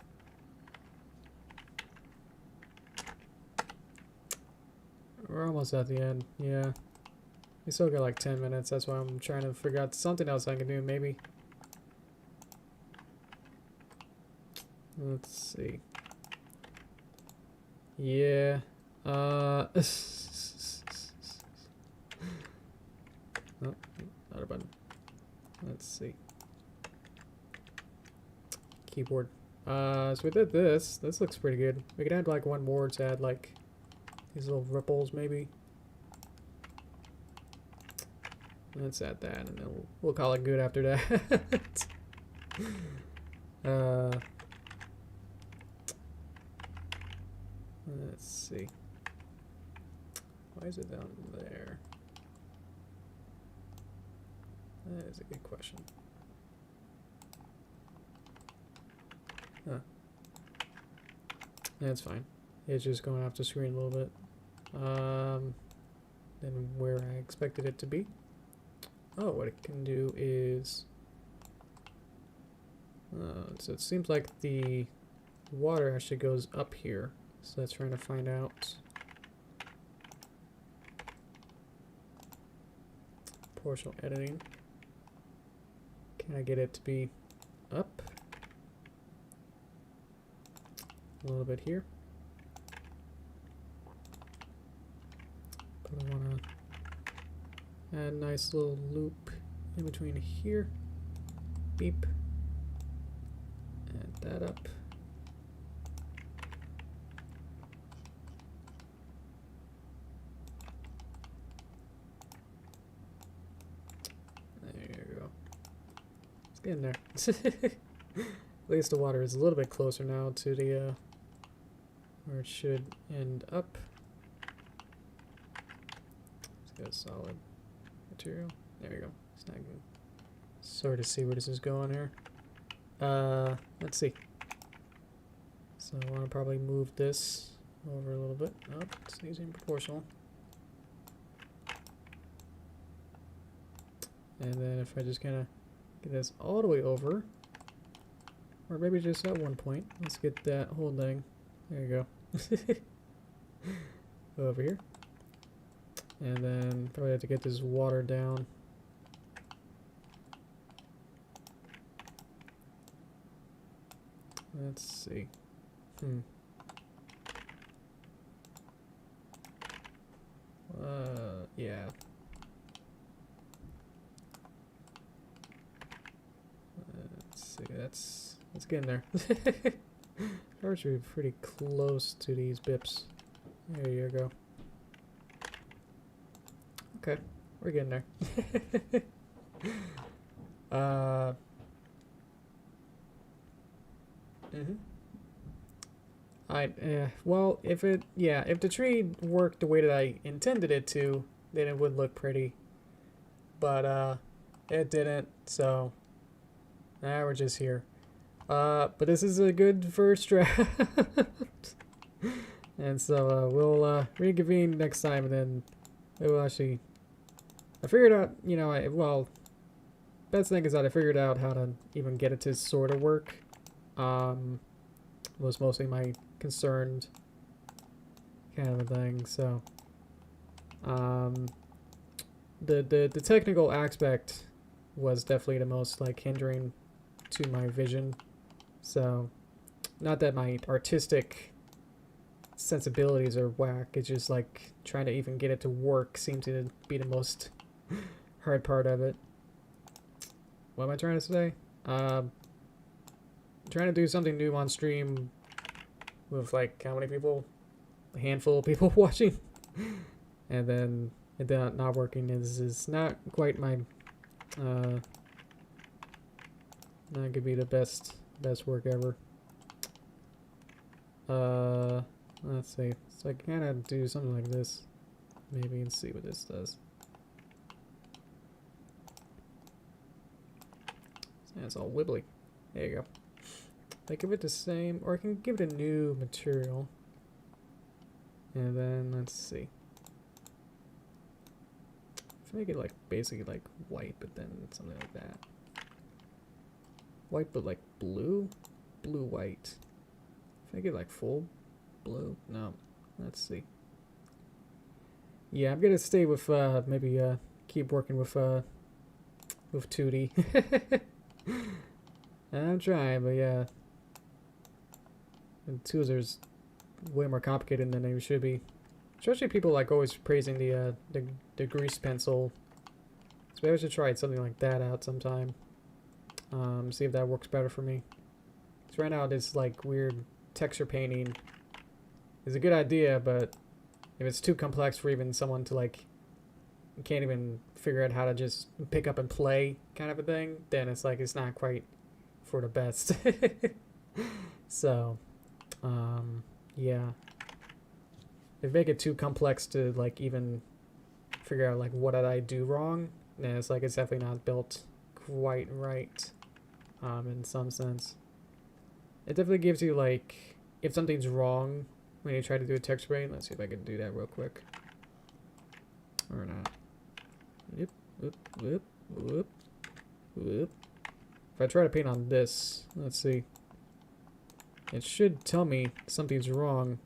Speaker 1: We're almost at the end. Yeah. We still got like 10 minutes. That's why I'm trying to figure out something else I can do, maybe. Let's see. Yeah. Oh, not a button. Let's see. Keyboard. So we did this. This looks pretty good. We could add like one more to add like these little ripples, maybe. Let's add that, and then we'll call it good after that. Let's see. Why is it down there? That is a good question. Huh. That's fine. It's just going off the screen a little bit. Than where I expected it to be. Oh, what it can do is... so it seems like the water actually goes up here. So that's trying to find out. Proportional editing. Can I get it to be up? A little bit here. But I want to add a nice little loop in between here. Beep. Add that up. There you go. It's getting there. At least the water is a little bit closer now to the where it should end up. Let's get a solid material. There you go. It's not good. Sort of see where this is going here. Let's see. So I want to probably move this over a little bit. Oh, it's easy and proportional. And then if I just kind of get this all the way over, or maybe just at one point, let's get that whole thing. There you go. Over here. And then probably have to get this water down. Let's see. Yeah. Let's see. That's getting there. Probably should be pretty close to these bips. There you go. Okay, we're getting there. Well, if the tree worked the way that I intended it to, then it would look pretty. But it didn't, so now we're just here. But this is a good first draft. And so we'll reconvene next time, and then it will actually... I figured out, you know, best thing is that I figured out how to even get it to sort of work. Was mostly my concerned kind of a thing, so... The technical aspect was definitely the most, like, hindering to my vision. So, not that my artistic sensibilities are whack, it's just like trying to even get it to work seemed to be the most hard part of it. What am I trying to say? Trying to do something new on stream with like how many people? a handful of people watching, and then it not working is not quite my not gonna be the best work ever. Let's see. So I kind of do something like this, maybe, and see what this does. Yeah, it's all wibbly. There you go. I give it the same, or I can give it a new material. And then let's see. Let's make it like basically like white, but then something like that. White, but like blue, blue white. Make it like full blue. No, let's see. Yeah, I'm gonna stay with maybe keep working with 2D. I'm trying, but yeah. And 2s are way more complicated than they should be. Especially people like always praising the grease pencil. So maybe I should try something like that out sometime. See if that works better for me. Because right now this like weird texture painting is a good idea, but if it's too complex for even someone to like, can't even figure out how to just pick up and play kind of a thing, then it's like it's not quite for the best. So yeah, if you make it too complex to like even figure out like what did I do wrong, then it's like it's definitely not built quite right. In some sense, it definitely gives you like, if something's wrong when you try to do a text paint. Let's see if I can do that real quick or not. Yep, whoop, whoop, whoop, whoop. If I try to paint on this, let's see. It should tell me something's wrong,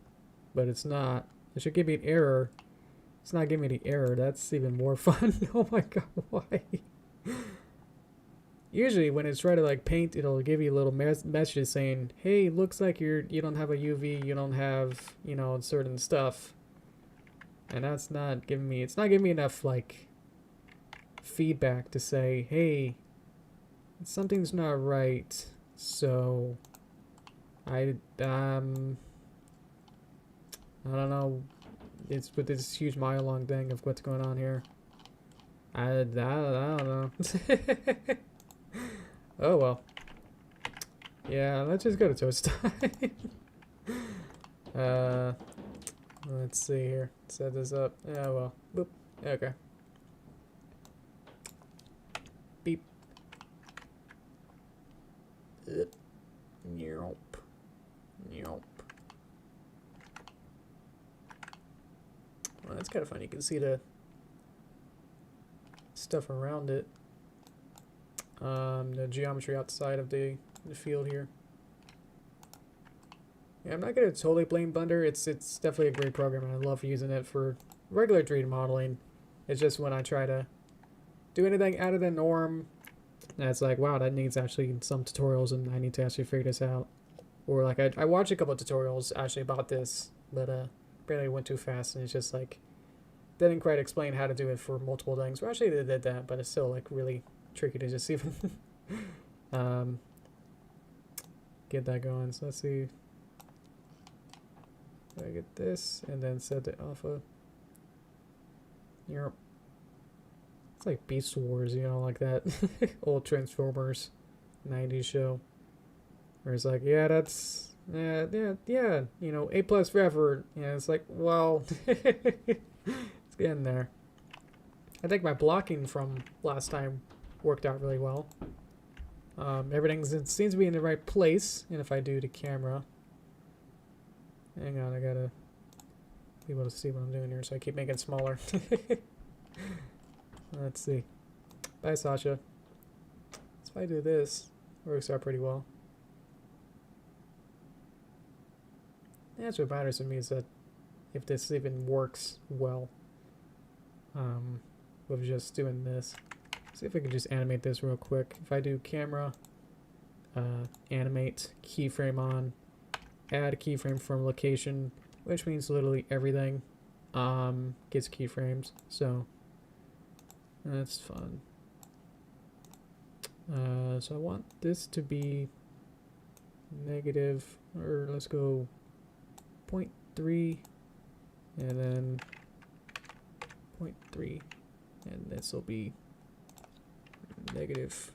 Speaker 1: but it's not. It should give me an error. It's not giving me the error. That's even more fun. Oh my god, why? Usually when it's trying to like paint, it'll give you a little message saying, hey, looks like you don't have a UV, you don't have, you know, certain stuff. And that's not giving me, it's not giving me enough like feedback to say, hey, something's not right. So I don't know. It's with this huge mile long thing of what's going on here. I don't know. Oh well. Yeah, let's just go to toast time. Let's see here. Set this up. Yeah, well. Boop. Okay. Beep. Nope. Nope. Well, that's kind of fun. You can see the stuff around it. The geometry outside of the field here. Yeah, I'm not gonna totally blame Blender. It's definitely a great program, and I love using it for regular 3D modeling. It's just when I try to do anything out of the norm, that's like, wow, that needs actually some tutorials, and I need to actually figure this out. Or like I watched a couple of tutorials actually about this, but apparently it went too fast, and it's just like didn't quite explain how to do it for multiple things. Well, actually they did that, but it's still like really tricky to just even get that going. So let's see. I get this and then set the alpha. Yep. It's like Beast Wars, you know, like that old Transformers 90s show. Where it's like, yeah, that's yeah, you know, A+ forever. Yeah, it's like, well, it's getting there. I think my blocking from last time worked out really well. It seems to be in the right place, and if I do the camera, hang on, I gotta be able to see what I'm doing here, so I keep making it smaller. Let's see. Bye, Sasha. So if I do this, it works out pretty well. That's what matters to me, is that if this even works well, with just doing this. See if I can just animate this real quick. If I do camera, animate, keyframe on, add a keyframe from location, which means literally everything gets keyframes. So that's fun. So I want this to be negative, or let's go 0.3 and then 0.3, and this will be negative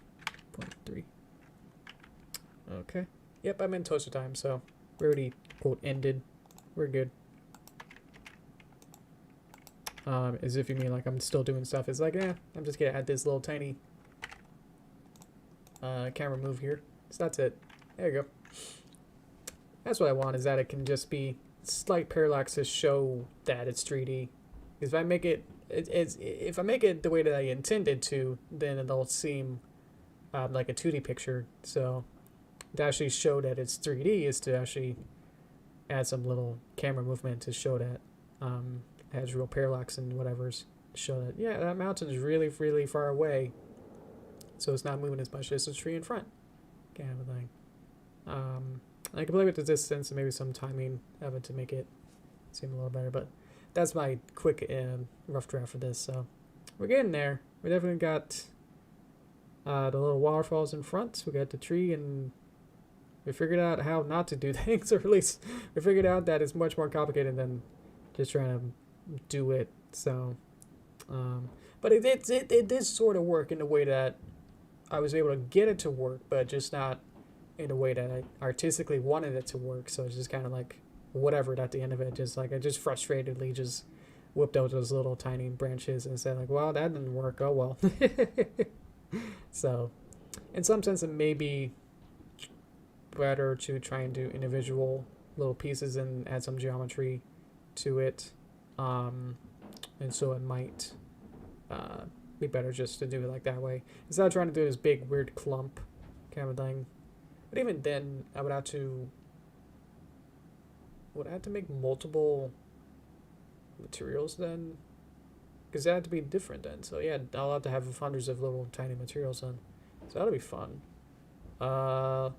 Speaker 1: 0.3. Okay. Yep, I'm in toaster time, so we already, quote, ended. We're good. As if you mean like I'm still doing stuff. It's like, yeah, I'm just gonna add this little tiny camera move here. So that's it. There you go. That's what I want, is that it can just be slight parallax to show that it's 3D. Because if I make it, if I make it the way that I intended to, then it'll seem like a 2D picture. So to actually show that it's 3D is to actually add some little camera movement to show that has real parallax and whatever's to show that, yeah, that mountain is really, really far away. So it's not moving as much as the tree in front. Kind of a thing. I can play with the distance and maybe some timing of it to make it seem a little better, but that's my quick rough draft for this. So we're getting there. We definitely got the little waterfalls in front. We got the tree, and we figured out how not to do things, or at least we figured out that it's much more complicated than just trying to do it. So, but it did sort of work in the way that I was able to get it to work, but just not in a way that I artistically wanted it to work. So it's just kind of like whatever at the end of it. Just like I just frustratedly just whipped out those little tiny branches and said like, well, that didn't work. Oh well. So in some sense it may be better to try and do individual little pieces and add some geometry to it. And so it might be better just to do it like that way instead of trying to do this big weird clump kind of thing. But even then, I would have to make multiple materials then, because that had to be different then. So yeah, I'll have to have hundreds of little tiny materials then. So that'll be fun. Other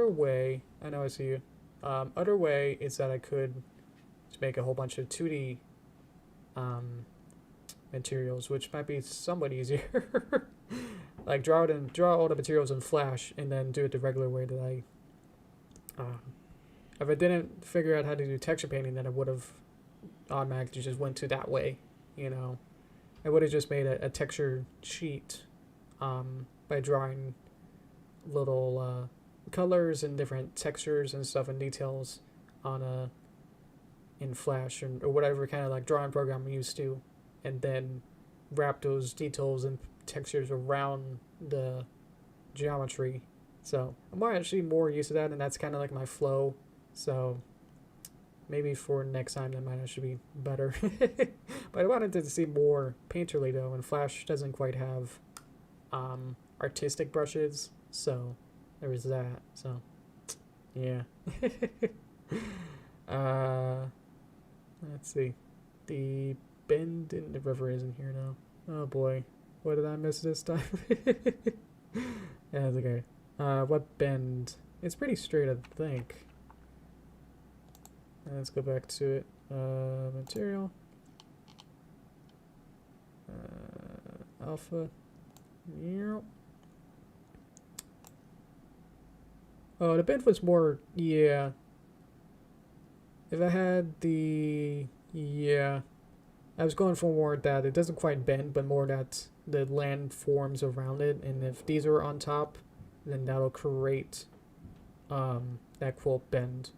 Speaker 1: way, I know I see you. Other way is that I could just make a whole bunch of 2D materials, which might be somewhat easier. Like draw all the materials in Flash and then do it the regular way that I if I didn't figure out how to do texture painting, then I would have automatically just went to that way, you know. I would have just made a texture sheet by drawing little colors and different textures and stuff and details on in Flash or whatever kind of like drawing program I'm used to, and then wrap those details and textures around the geometry. So I'm actually more used to that, and that's kind of like my flow. So maybe for next time that might actually be better. But I wanted to see more painterly though, and Flash doesn't quite have artistic brushes, so there was that. So yeah. Let's see. The bend in the river isn't here now. Oh boy. What did I miss this time? Yeah, that's okay. What bend? It's pretty straight, I think. Let's go back to it. Material. Alpha. Yep. Oh, the bend was more, yeah. If I had the, yeah. I was going for more that it doesn't quite bend, but more that the land forms around it, and if these are on top, then that'll create that quote bend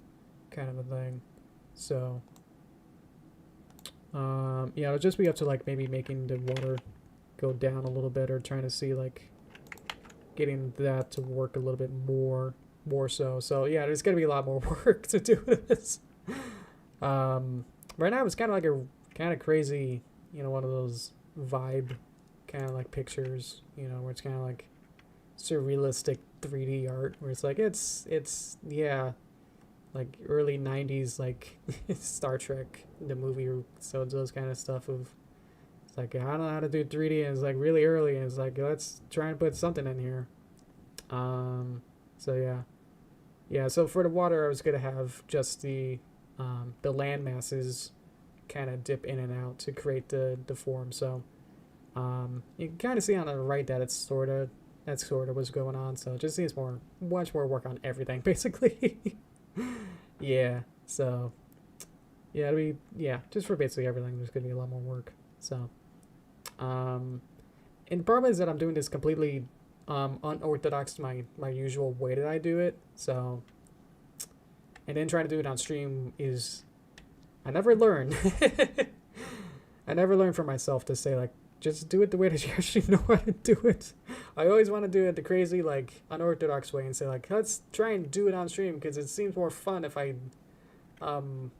Speaker 1: kind of a thing. So yeah, it'll just be up to like maybe making the water go down a little bit, or trying to see like getting that to work a little bit more so. So yeah, there's gonna be a lot more work to do this. Right now it's kind of like a kind of crazy, you know, one of those vibe kind of like pictures, you know, where it's kind of like surrealistic 3D art, where it's like it's yeah, like early 90s like Star Trek the movie. So it's those kind of stuff of, it's like I don't know how to do 3D, and it's like really early, and it's like let's try and put something in here. So yeah, so for the water I was gonna have just the land masses kind of dip in and out to create the form. So you can kind of see on the right that that's sort of what's going on. So it just needs much more work on everything basically. Yeah, so Yeah, it'll be, yeah, just for basically everything, there's gonna be a lot more work. So, and the problem is that I'm doing this completely unorthodox to my usual way that I do it. So, and then trying to do it on stream is, I never learn. I never learn for myself to say like, just do it the way that you actually know how to do it. I always want to do it the crazy, like, unorthodox way and say like, let's try and do it on stream because it seems more fun if I am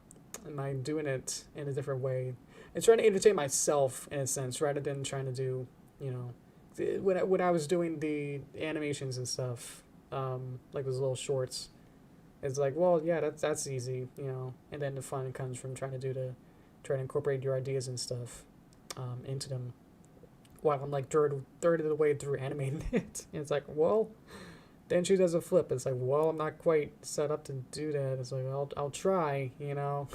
Speaker 1: I doing it in a different way. It's trying to entertain myself in a sense rather than trying to do, you know, when I was doing the animations and stuff, like those little shorts, it's like, well, yeah, that's easy, you know, and then the fun comes from trying to incorporate your ideas and stuff into them. While I'm like third of the way through animating it, and it's like, well, then she does a flip. It's like, well, I'm not quite set up to do that. It's like, I'll try, you know.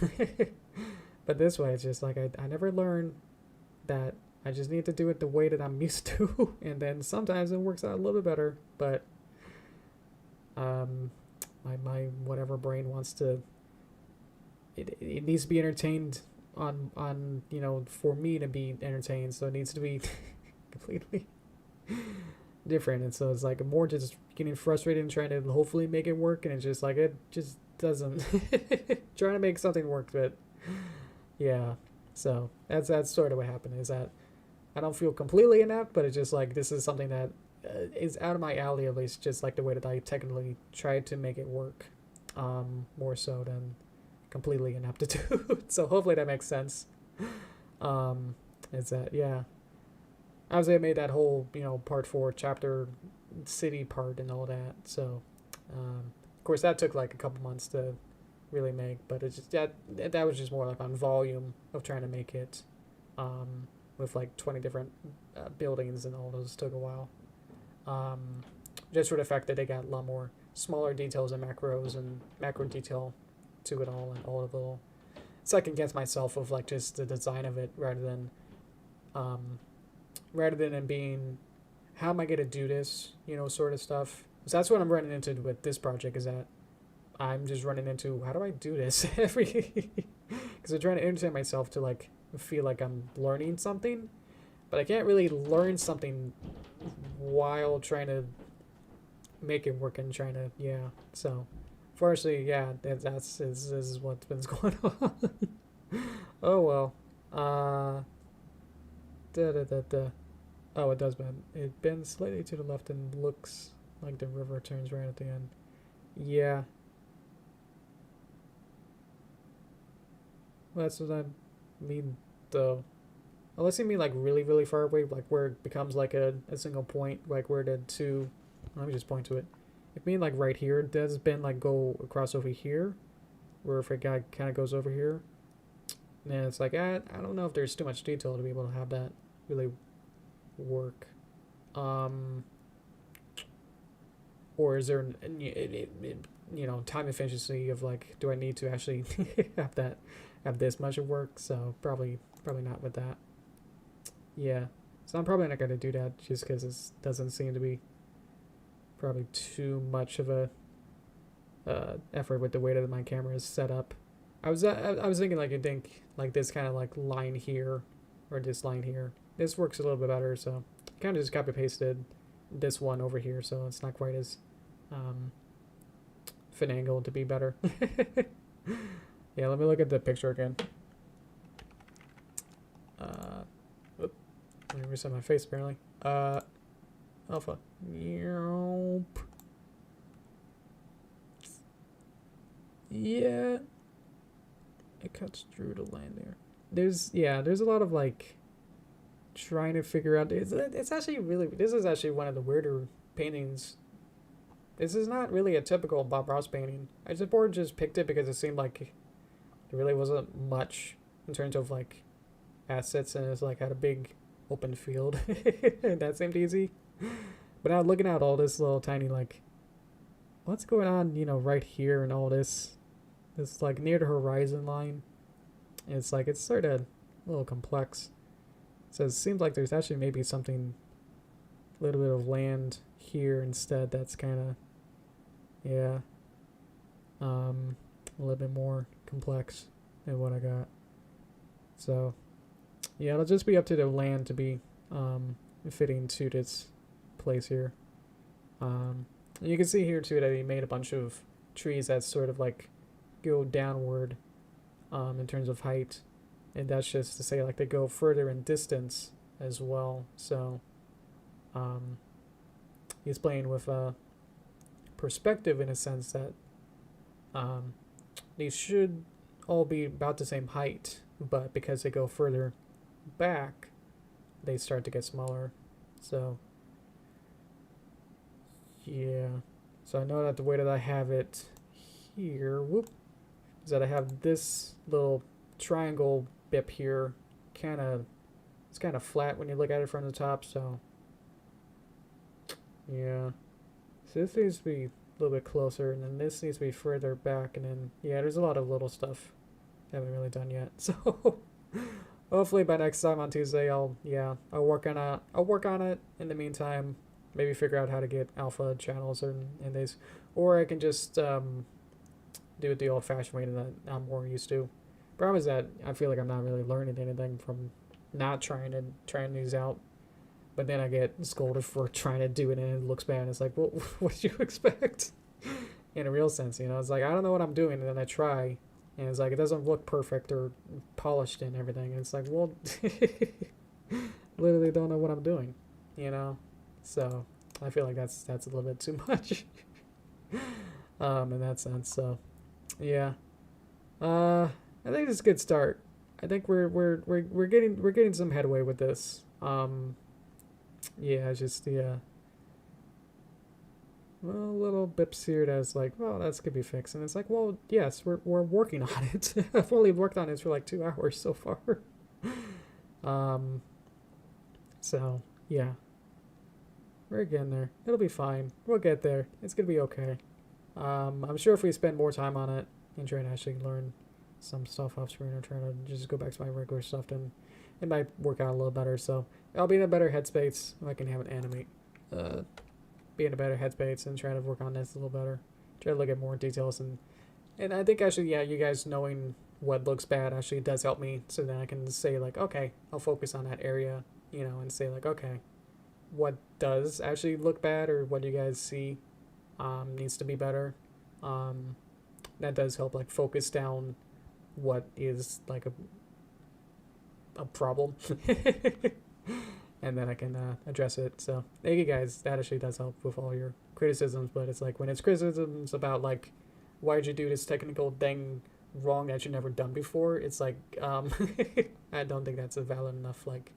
Speaker 1: But this way, it's just like I never learn that I just need to do it the way that I'm used to, and then sometimes it works out a little bit better. But my whatever brain wants to, it needs to be entertained on you know, for me to be entertained, so it needs to be completely different. And so it's like more just getting frustrated and trying to hopefully make it work, and it's just like it just doesn't. Trying to make something work, but yeah. So that's sort of what happened, is that I don't feel completely inept, but it's just like this is something that is out of my alley, at least, just like the way that I technically tried to make it work, more so than completely ineptitude. So hopefully that makes sense. Is that, yeah, obviously I made that whole, you know, part 4 chapter city part and all that, so of course that took like a couple months to really make, but it's just that was just more like on volume of trying to make it, with like 20 different buildings, and all those took a while, just for the fact that they got a lot more smaller details and macros and macro detail to it all, and all of the little second guess myself of like just the design of it rather than it being how am I gonna do this, you know, sort of stuff. So that's what I'm running into with this project, is that I'm just running into how do I do this every because I'm trying to entertain myself to like feel like I'm learning something, but I can't really learn something while trying to make it work and trying to, yeah. So fortunately, yeah, this is what's been going on. Oh well. Oh, it does bend. It bends slightly to the left and looks like the river turns right at the end. Yeah. Well, that's what I mean, though. Unless you mean like really, really far away, like where it becomes like a single point, like where the two. Let me just point to it. If you mean like right here, does bend like go across over here, where if it kind of goes over here, then it's like I don't know if there's too much detail to be able to have that really work. Or is there you know, time efficiency of like, do I need to actually have this much of work? So probably not with that. Yeah, so I'm probably not going to do that just because it doesn't seem to be probably too much of a effort with the way that my camera is set up. I was thinking like, I think like this kind of like line here, or this line here. This works a little bit better, so kind of just copy pasted this one over here, so it's not quite as finagled to be better. Yeah, let me look at the picture again. Let me reset my face apparently. Alpha. Yep. Yeah. It cuts through the line there. There's a lot of like trying to figure out. It's actually really. This is actually one of the weirder paintings. This is not really a typical Bob Ross painting. I just picked it because it seemed like there really wasn't much in terms of like assets, and it's like had a big open field. That seemed easy. But now looking at all this little tiny like, what's going on, you know, right here and all this. It's like near the horizon line. It's like it's sort of a little complex. So it seems like there's actually maybe something, a little bit of land here instead. That's kind of, yeah, a little bit more complex. than what I got. So yeah, it'll just be up to the land to be fitting to its place here. You can see here too that he made a bunch of trees that sort of like go downward in terms of height, and that's just to say like they go further in distance as well. So he's playing with perspective in a sense that these should all be about the same height, but because they go further back, they start to get smaller. So yeah, so I know that the way that I have it here, is that I have this little triangle bip here, it's kind of flat when you look at it from the top. So yeah, so this needs to be a little bit closer, and then this needs to be further back, and then yeah, there's a lot of little stuff I haven't really done yet. So hopefully by next time on Tuesday, I'll work on it. In the meantime, maybe figure out how to get alpha channels in these, or I can just do it the old-fashioned way that I'm more used to. Problem is that I feel like I'm not really learning anything from not trying these out, but then I get scolded for trying to do it and it looks bad. It's like, well, what did you expect? In a real sense, you know, it's like I don't know what I'm doing, and then I try, and it's like it doesn't look perfect or polished and everything. And it's like, well, literally don't know what I'm doing, you know. So I feel like that's a little bit too much in that sense. So yeah, I think it's a good start. I think we're getting some headway with this. Yeah, just well, little bips here that's like, well, that could be fixed, and it's like, well, yes, we're working on it. I've only worked on it for like 2 hours so far. So yeah, we're getting there. It'll be fine. We'll get there. It's gonna be okay. I'm sure if we spend more time on it and try to actually learn some stuff off screen or try to just go back to my regular stuff, then it might work out a little better. So I'll be in a better headspace. I can have it animate. Be in a better headspace and try to work on this a little better. Try to look at more details, and I think actually, yeah, you guys knowing what looks bad actually does help me, so that I can say like, okay, I'll focus on that area, you know, and say like, okay, what does actually look bad or what you guys see needs to be better. That does help like focus down what is like a problem. And then I can address it. So thank you guys. That actually does help with all your criticisms. But it's like when it's criticisms about like, why did you do this technical thing wrong that you never done before? It's like I don't think that's a valid enough like,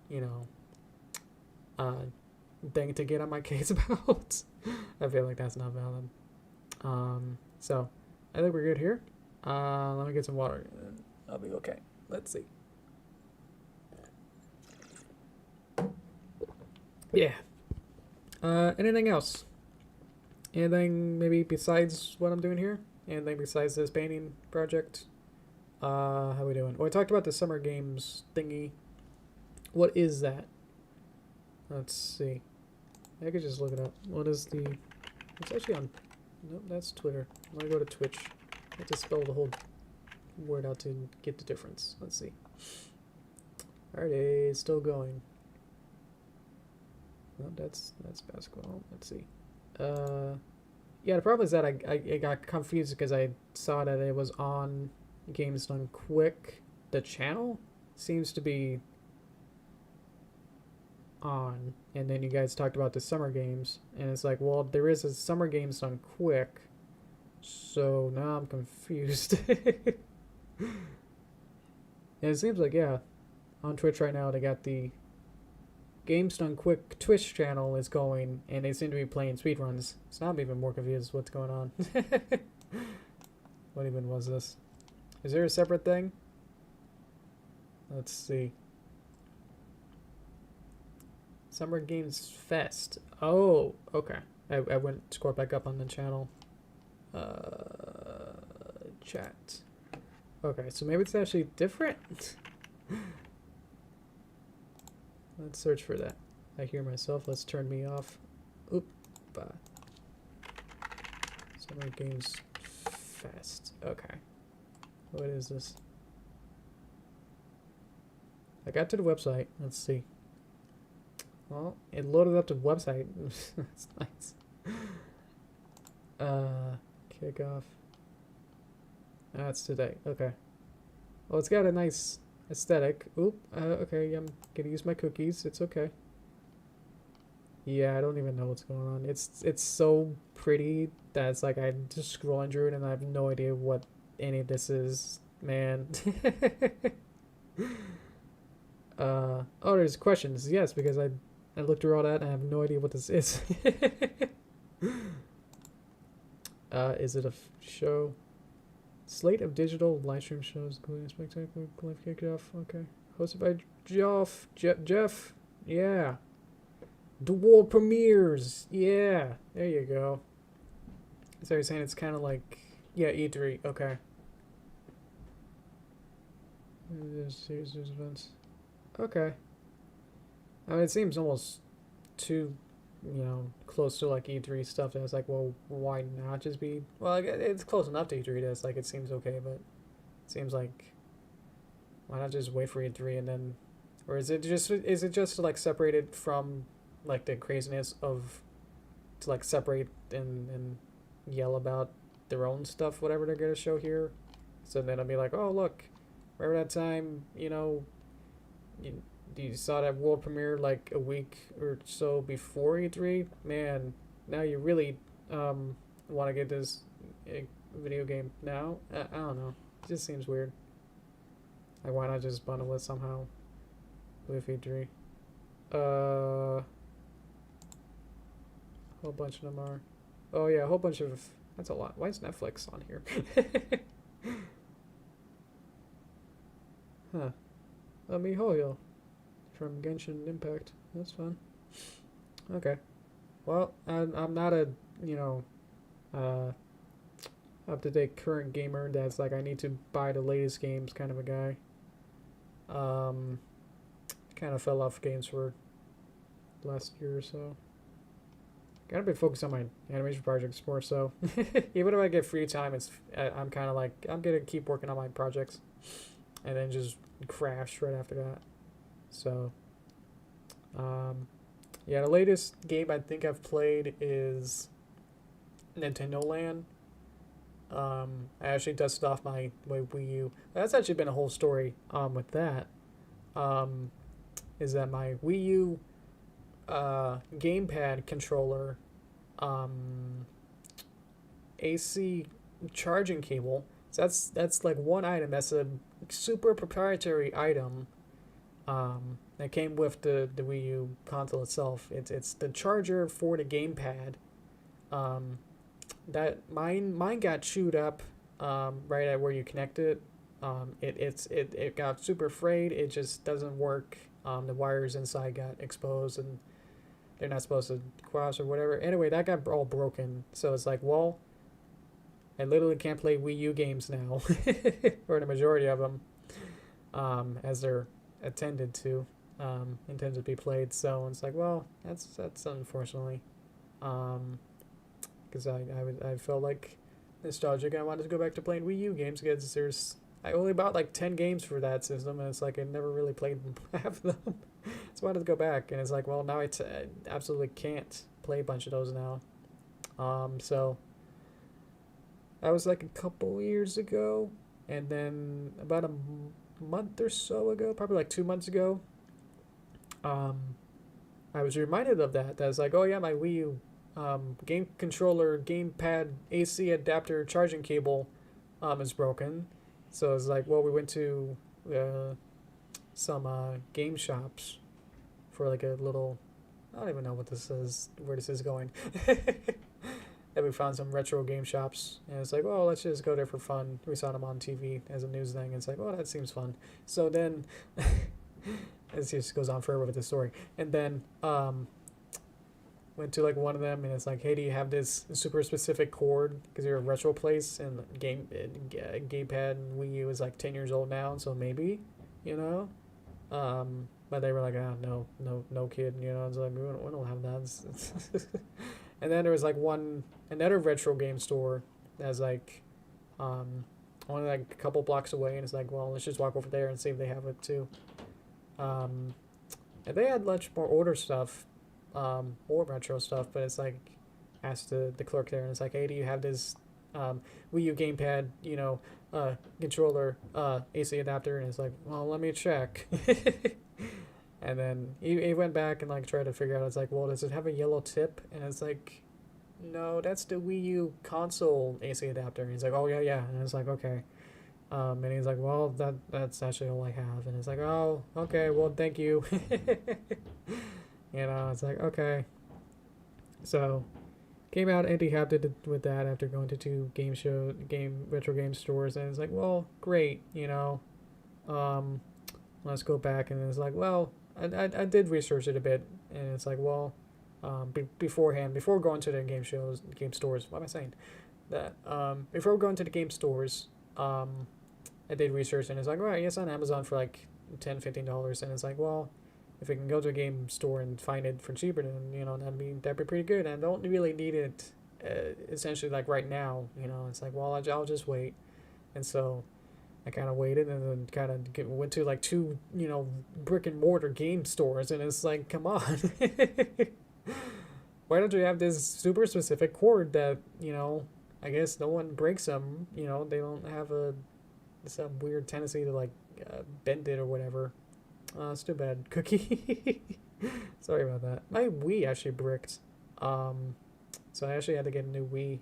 Speaker 1: you know, thing to get on my case about. I feel like that's not valid. So I think we're good here. Let me get some water. I'll be okay. Let's see. Yeah. Anything else? Anything maybe besides what I'm doing here? Anything besides this painting project? How we doing? Well, I talked about the summer games thingy. What is that? Let's see. I could just look it up. What is the... It's actually on... Nope, that's Twitter. Let me go to Twitch. I have to spell the whole word out to get the difference. Let's see. Alright, it's still going. No, that's basketball. Let's see. Yeah, the problem is that I got confused because I saw that it was on Games Done Quick. The channel seems to be on, and then you guys talked about the summer games, and it's like, well, there is a summer games Done Quick, so now I'm confused. And it seems like, yeah, on Twitch right now they got the Games Done Quick Twitch channel is going, and they seem to be playing speedruns. So now I'm even more confused what's going on. What even was this? Is there a separate thing? Let's see. Summer Games Fest. Oh, okay. I went scroll back up on the channel. Chat. Okay, so maybe it's actually different. Let's search for that. I hear myself. Let's turn me off. Oop. Summer Games Fest. Okay. What is this? I got to the website. Let's see. Well, it loaded up to the website. That's nice. Kickoff. That's today. Okay. Well, it's got a nice aesthetic. Oop. Okay, I'm gonna use my cookies. It's okay. Yeah, I don't even know what's going on. It's so pretty that it's like I'm just scrolling through it and I have no idea what any of this is. Man. Oh, there's questions. Yes, because I looked through all that and I have no idea what this is. Is it a show? Slate of digital live stream shows, including spectacular live kickoff. Okay, hosted by Jeff. Yeah, the world premieres. Yeah, there you go. So you're saying it's kind of like, yeah, E3. Okay. Series events. Okay. I mean, it seems almost too, close to like E3 stuff. And it's like, well, why not just be? Well, it's close enough to E3. It's like it seems okay, but it seems like why not just wait for E3 and then, or is it just like separated from like the craziness of to like separate and yell about their own stuff, whatever they're gonna show here. So then I'll be like, oh look, remember that time, you saw that world premiere like a week or so before E3? Man, now you really want to get this video game now? I don't know. It just seems weird. Like, why not just bundle it somehow with E3? A whole bunch of them are. Oh yeah, a whole bunch of. That's a lot. Why is Netflix on here? Huh. MiHoYo from Genshin Impact. That's fun. Okay. Well, I'm not a, up-to-date current gamer that's like I need to buy the latest games kind of a guy. Kind of fell off games for last year or so. Gotta be focused on my animation projects more so. Even if I get free time, I'm kind of like, I'm gonna keep working on my projects and then just crash right after that. So, yeah, the latest game I think I've played is Nintendo Land. I actually dusted off my Wii U. That's actually been a whole story with that. Is that my Wii U gamepad controller AC charging cable. So that's like one item. That's a super proprietary item that came with the Wii U console itself. It's the charger for the gamepad. That mine got chewed up right at where you connect it. It got super frayed. It just doesn't work. The wires inside got exposed and they're not supposed to cross or whatever. Anyway, that got all broken. So it's like, well, I literally can't play Wii U games now, or the majority of them, as they're intended to be played. So it's like, well, that's unfortunately, because I felt like nostalgic. I wanted to go back to playing Wii U games because I only bought like 10 games for that system, and it's like I never really played half of them. So I wanted to go back, and it's like, well, now I absolutely can't play a bunch of those now. So that was like a couple years ago, and then about a month or so ago, probably like 2 months ago, I was reminded of that. That was like, oh yeah, my Wii U game controller, gamepad, AC adapter, charging cable is broken. So it's like, well, we went to some game shops for like a little, I don't even know what this is, where this is going. That we found some retro game shops, and it's like, well, let's just go there for fun. We saw them on TV as a news thing, and it's like, well, that seems fun. So then, it just goes on forever with the story. And then went to like one of them, and it's like, hey, do you have this super specific cord? Because you're a retro place, and gamepad and Wii U is like 10 years old now, so maybe, but they were like, no kid, it's like, we don't have that. And then there was like another retro game store that's like only like a couple blocks away, and it's like, well, let's just walk over there and see if they have it too. And they had much more older stuff, more retro stuff, but it's like, asked the clerk there, and it's like, hey, do you have this Wii U gamepad, you know, controller, AC adapter? And it's like, well, let me check. And then he went back and like tried to figure out, it's like, well, does it have a yellow tip? And it's like, no, that's the Wii U console AC adapter. And he's like, oh yeah. And it's like, okay. And he's like, well, that's actually all I have. And it's like, oh, okay, well, thank you. You know, it's like, okay. So came out empty handed with that after going to 2 retro game stores, and it's like, well, great, you know. Let's go back, and it's like, well, I did research it a bit, and it's like, well, before going to the game stores, what am I saying? That before going to the game stores, I did research, and it's like, right, it's on Amazon for like $10-15, and it's like, well, if we can go to a game store and find it for cheaper, then, you know, that'd be pretty good. And I don't really need it essentially like right now, you know. It's like, well, I'll just wait. And so I kind of waited, and then kind of went to like 2, you know, brick and mortar game stores, and it's like, come on. Why don't you have this super specific cord that, you know, I guess no one breaks them, you know, they don't have some weird tendency to like bend it or whatever. It's too bad. Cookie. Sorry about that. My Wii actually bricked. So I actually had to get a new Wii.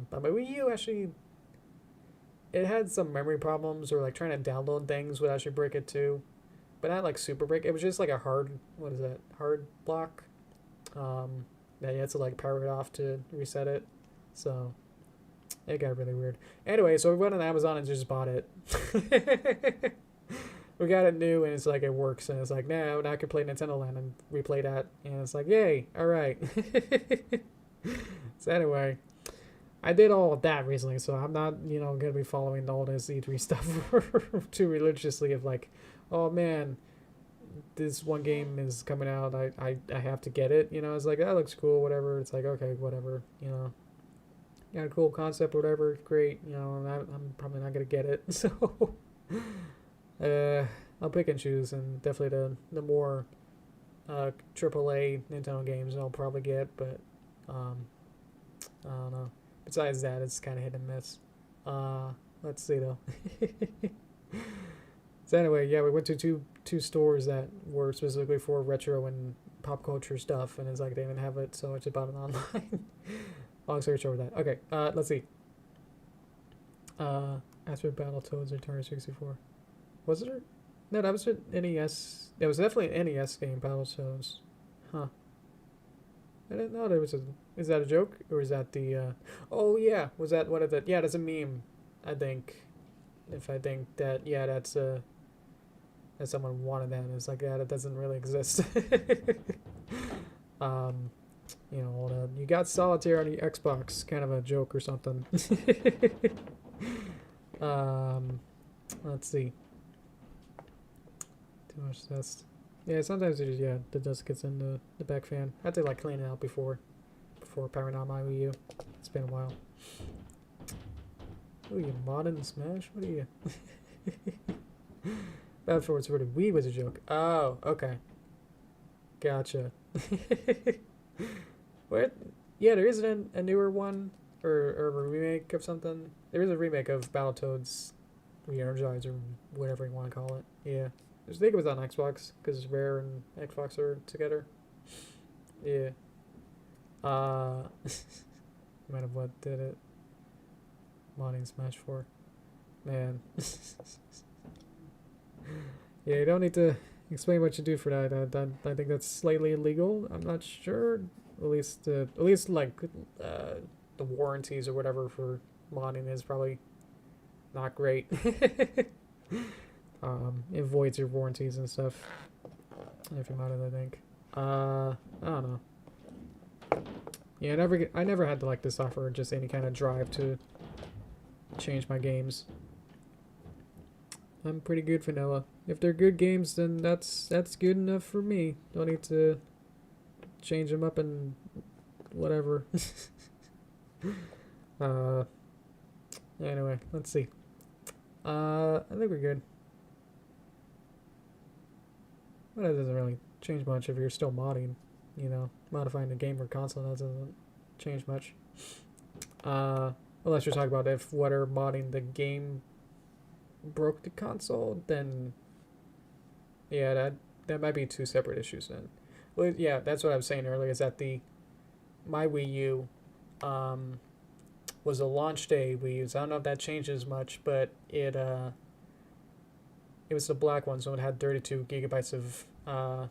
Speaker 1: But my Wii U actually, it had some memory problems, or like trying to download things would actually break it too. But not like super break. It was just like a hard block. That you had to like power it off to reset it. So it got really weird. Anyway, so we went on Amazon and just bought it. We got it new, and it's like, it works, and it's like, now I can play Nintendo Land and replay that, and it's like, yay, alright. So anyway, I did all of that recently, so I'm not, you know, gonna be following all this E3 stuff too religiously of like, oh man, this one game is coming out, I have to get it, you know. It's like, that looks cool, whatever. It's like, okay, whatever, you know, got a cool concept, whatever, great, you know, and I'm probably not gonna get it, so I'll pick and choose, and definitely the more AAA Nintendo games I'll probably get, but I don't know. Besides that, it's kind of hit and miss. Let's see though. So anyway, yeah, we went to two stores that were specifically for retro and pop culture stuff, and it's like they didn't have it, so I just bought it online. Long story short with that. Okay, let's see. As for Battletoads or Atari 64. Was it? No, that was an NES. It was definitely an NES game, Battletoads. Huh. I didn't know there was a... Is that a joke? Or is that the... Oh, yeah. Was that one of the... Yeah, that's a meme, I think. If I think that... Yeah, that's... That someone wanted that. And it's like, yeah, that doesn't really exist. You know, you got Solitaire on your Xbox. Kind of a joke or something. Let's see. Too much dust. Yeah, sometimes it just, yeah, the dust gets in the back fan. I had to like clean it out before powering on my Wii U. It's been a while. What are you, modding Smash? What are you? Bad Forward for the Wii was a joke. Oh, okay. Gotcha. What? Yeah, there is a newer one, or a remake of something. There is a remake of Battletoads Re-Energized, or whatever you want to call it. Yeah. I think it was on Xbox, because Rare and Xbox are together. Yeah. Might have what did it. Modding Smash 4. Man. Yeah, you don't need to explain what you do for that. I think that's slightly illegal. I'm not sure. At least like the warranties or whatever for modding is probably not great. It voids your warranties and stuff if you mod it, I think. I don't know. Yeah, I never had to like this offer just any kind of drive to change my games. I'm pretty good vanilla. If they're good games, then that's good enough for me. Don't need to change them up and whatever. Anyway, let's see. I think we're good. But it doesn't really change much if you're still modding, you know, modifying the game or console. That doesn't change much. Unless you're talking about if whether modding the game broke the console, then yeah, that might be two separate issues then. Well, yeah, that's what I was saying earlier. Is that my Wii U, was a launch day Wii U. So I don't know if that changes much, but it was the black one, so it had 32 gigabytes of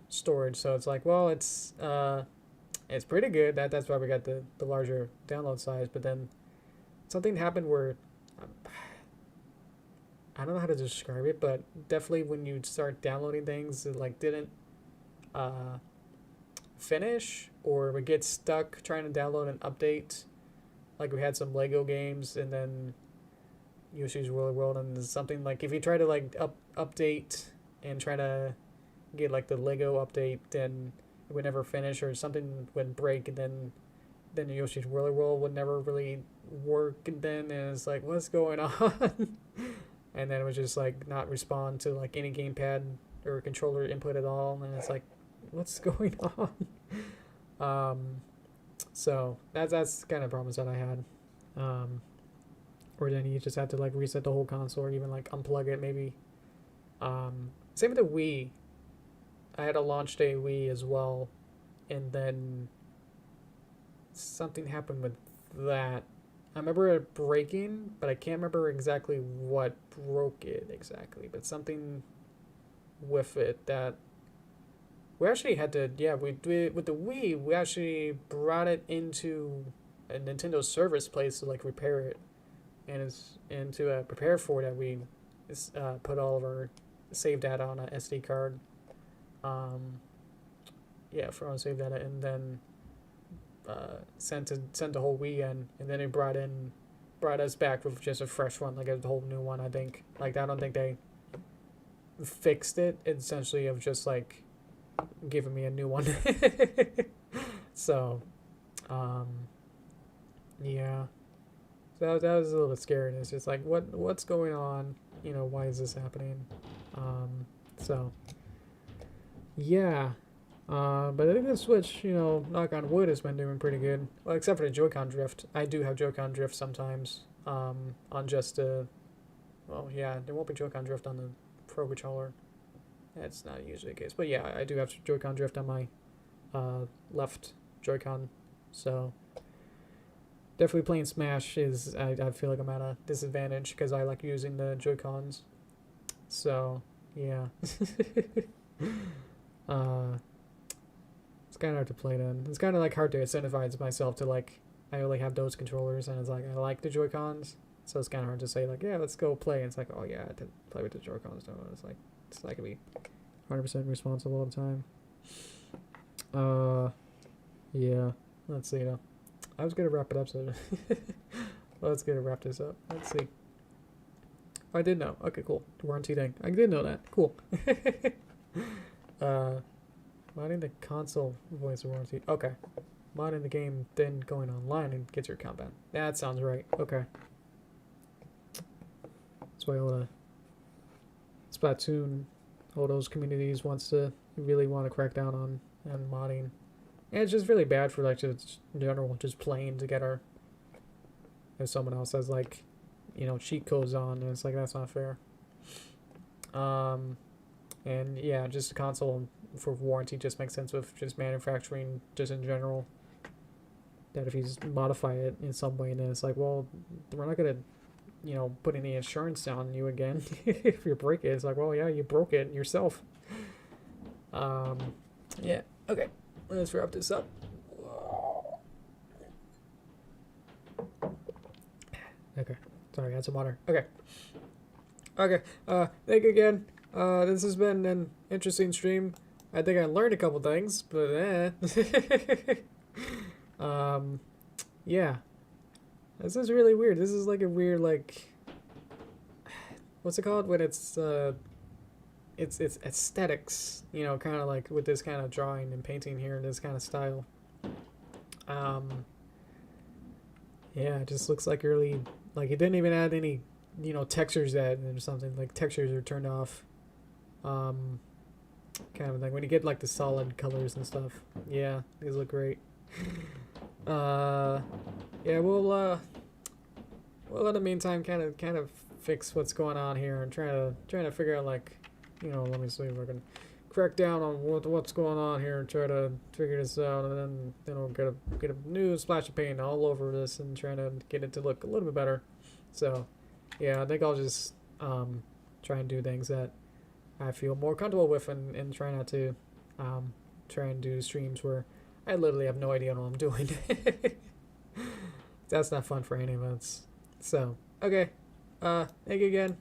Speaker 1: storage. So it's like, well, it's pretty good. That's why we got the larger download size. But then something happened where I don't know how to describe it, but definitely when you start downloading things, it like didn't finish, or would get stuck trying to download an update. Like we had some Lego games, and then Yoshi's Woolly World, and something like if you try to like update and try to get like the Lego update, then it would never finish, or something would break, and then Yoshi's Woolly World would never really work, and it's like, what's going on? And then it would just like not respond to like any gamepad or controller input at all, and it's like, what's going on? So that's kind of problems that I had. Or then you just have to like reset the whole console, or even like unplug it maybe. Same with the Wii. I had a launch day Wii as well, and then something happened with that. I remember it breaking, but I can't remember exactly what broke it exactly. But something with it that we actually had to, with the Wii, we actually brought it into a Nintendo service place to like repair it, and to prepare for that, we put all of our save data on a SD card. For our save data, and then sent the whole Wii in, and then it brought us back with just a fresh one, like a whole new one. I think, like, I don't think they fixed it, essentially, of just like giving me a new one. So yeah, so that was a little bit scary, and it's just like, what's going on, why is this happening? So yeah. But I think the Switch, knock on wood, has been doing pretty good. Well, except for the Joy-Con drift. I do have Joy-Con drift sometimes. On just there won't be Joy-Con drift on the Pro Controller. That's not usually the case. But yeah, I do have Joy-Con drift on my left Joy-Con. So definitely playing Smash is, I feel like I'm at a disadvantage because I like using the Joy-Cons. So yeah. It's kind of hard to play then. It's kind of like hard to incentivize myself to like, I only have those controllers, and it's like, I like the Joy-Cons, so it's kind of hard to say like, yeah, let's go play. And it's like, oh yeah, I did play with the Joy-Cons though. It's like to be 100% responsible all the time. Yeah. Let's see. I was gonna wrap it up, so let's get to wrap this up. Let's see. Oh, I did know. Okay, cool. The warranty thing. I did know that. Cool. Modding the console voice warranty. Okay. Modding the game, then going online and gets your account banned. That sounds right. Okay. That's why all the Splatoon, all those communities really want to crack down on modding. And it's just really bad for like just general just playing together. If someone else has like, cheat codes on, and it's like, that's not fair. And yeah, just a console for warranty just makes sense with just manufacturing, just in general. That if you modify it in some way, then it's like, well, we're not gonna, put any insurance on you again if you break it. It's like, well, yeah, you broke it yourself. Yeah. Okay. Let's wrap this up. Okay. Sorry, I had some water. Okay. Okay. Thank you again. This has been an interesting stream. I think I learned a couple things, but yeah. This is really weird. This is like a weird, like, what's it called when it's aesthetics, kind of like with this kind of drawing and painting here, this kind of style. Yeah, it just looks like really, like, it didn't even add any you know, textures that or something, like textures are turned off. Kind of like when you get like the solid colors and stuff. Yeah, these look great. Yeah, we'll in the meantime kind of fix what's going on here and trying to figure out, like, you know, let me see if I can crack down on what's going on here and try to figure this out, and then we'll get a new splash of paint all over this and trying to get it to look a little bit better. So yeah, I think I'll just try and do things that I feel more comfortable with, and try not to try and do streams where I literally have no idea what I'm doing. That's not fun for any of us. So okay, thank you again.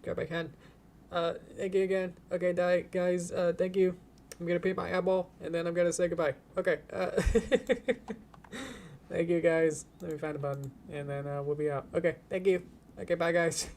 Speaker 1: Grab my hand. Thank you again. Okay, guys, thank you. I'm gonna paint my eyeball, and then I'm gonna say goodbye. Okay, thank you, guys. Let me find a button, and then we'll be out. Okay, thank you. Okay, bye, guys.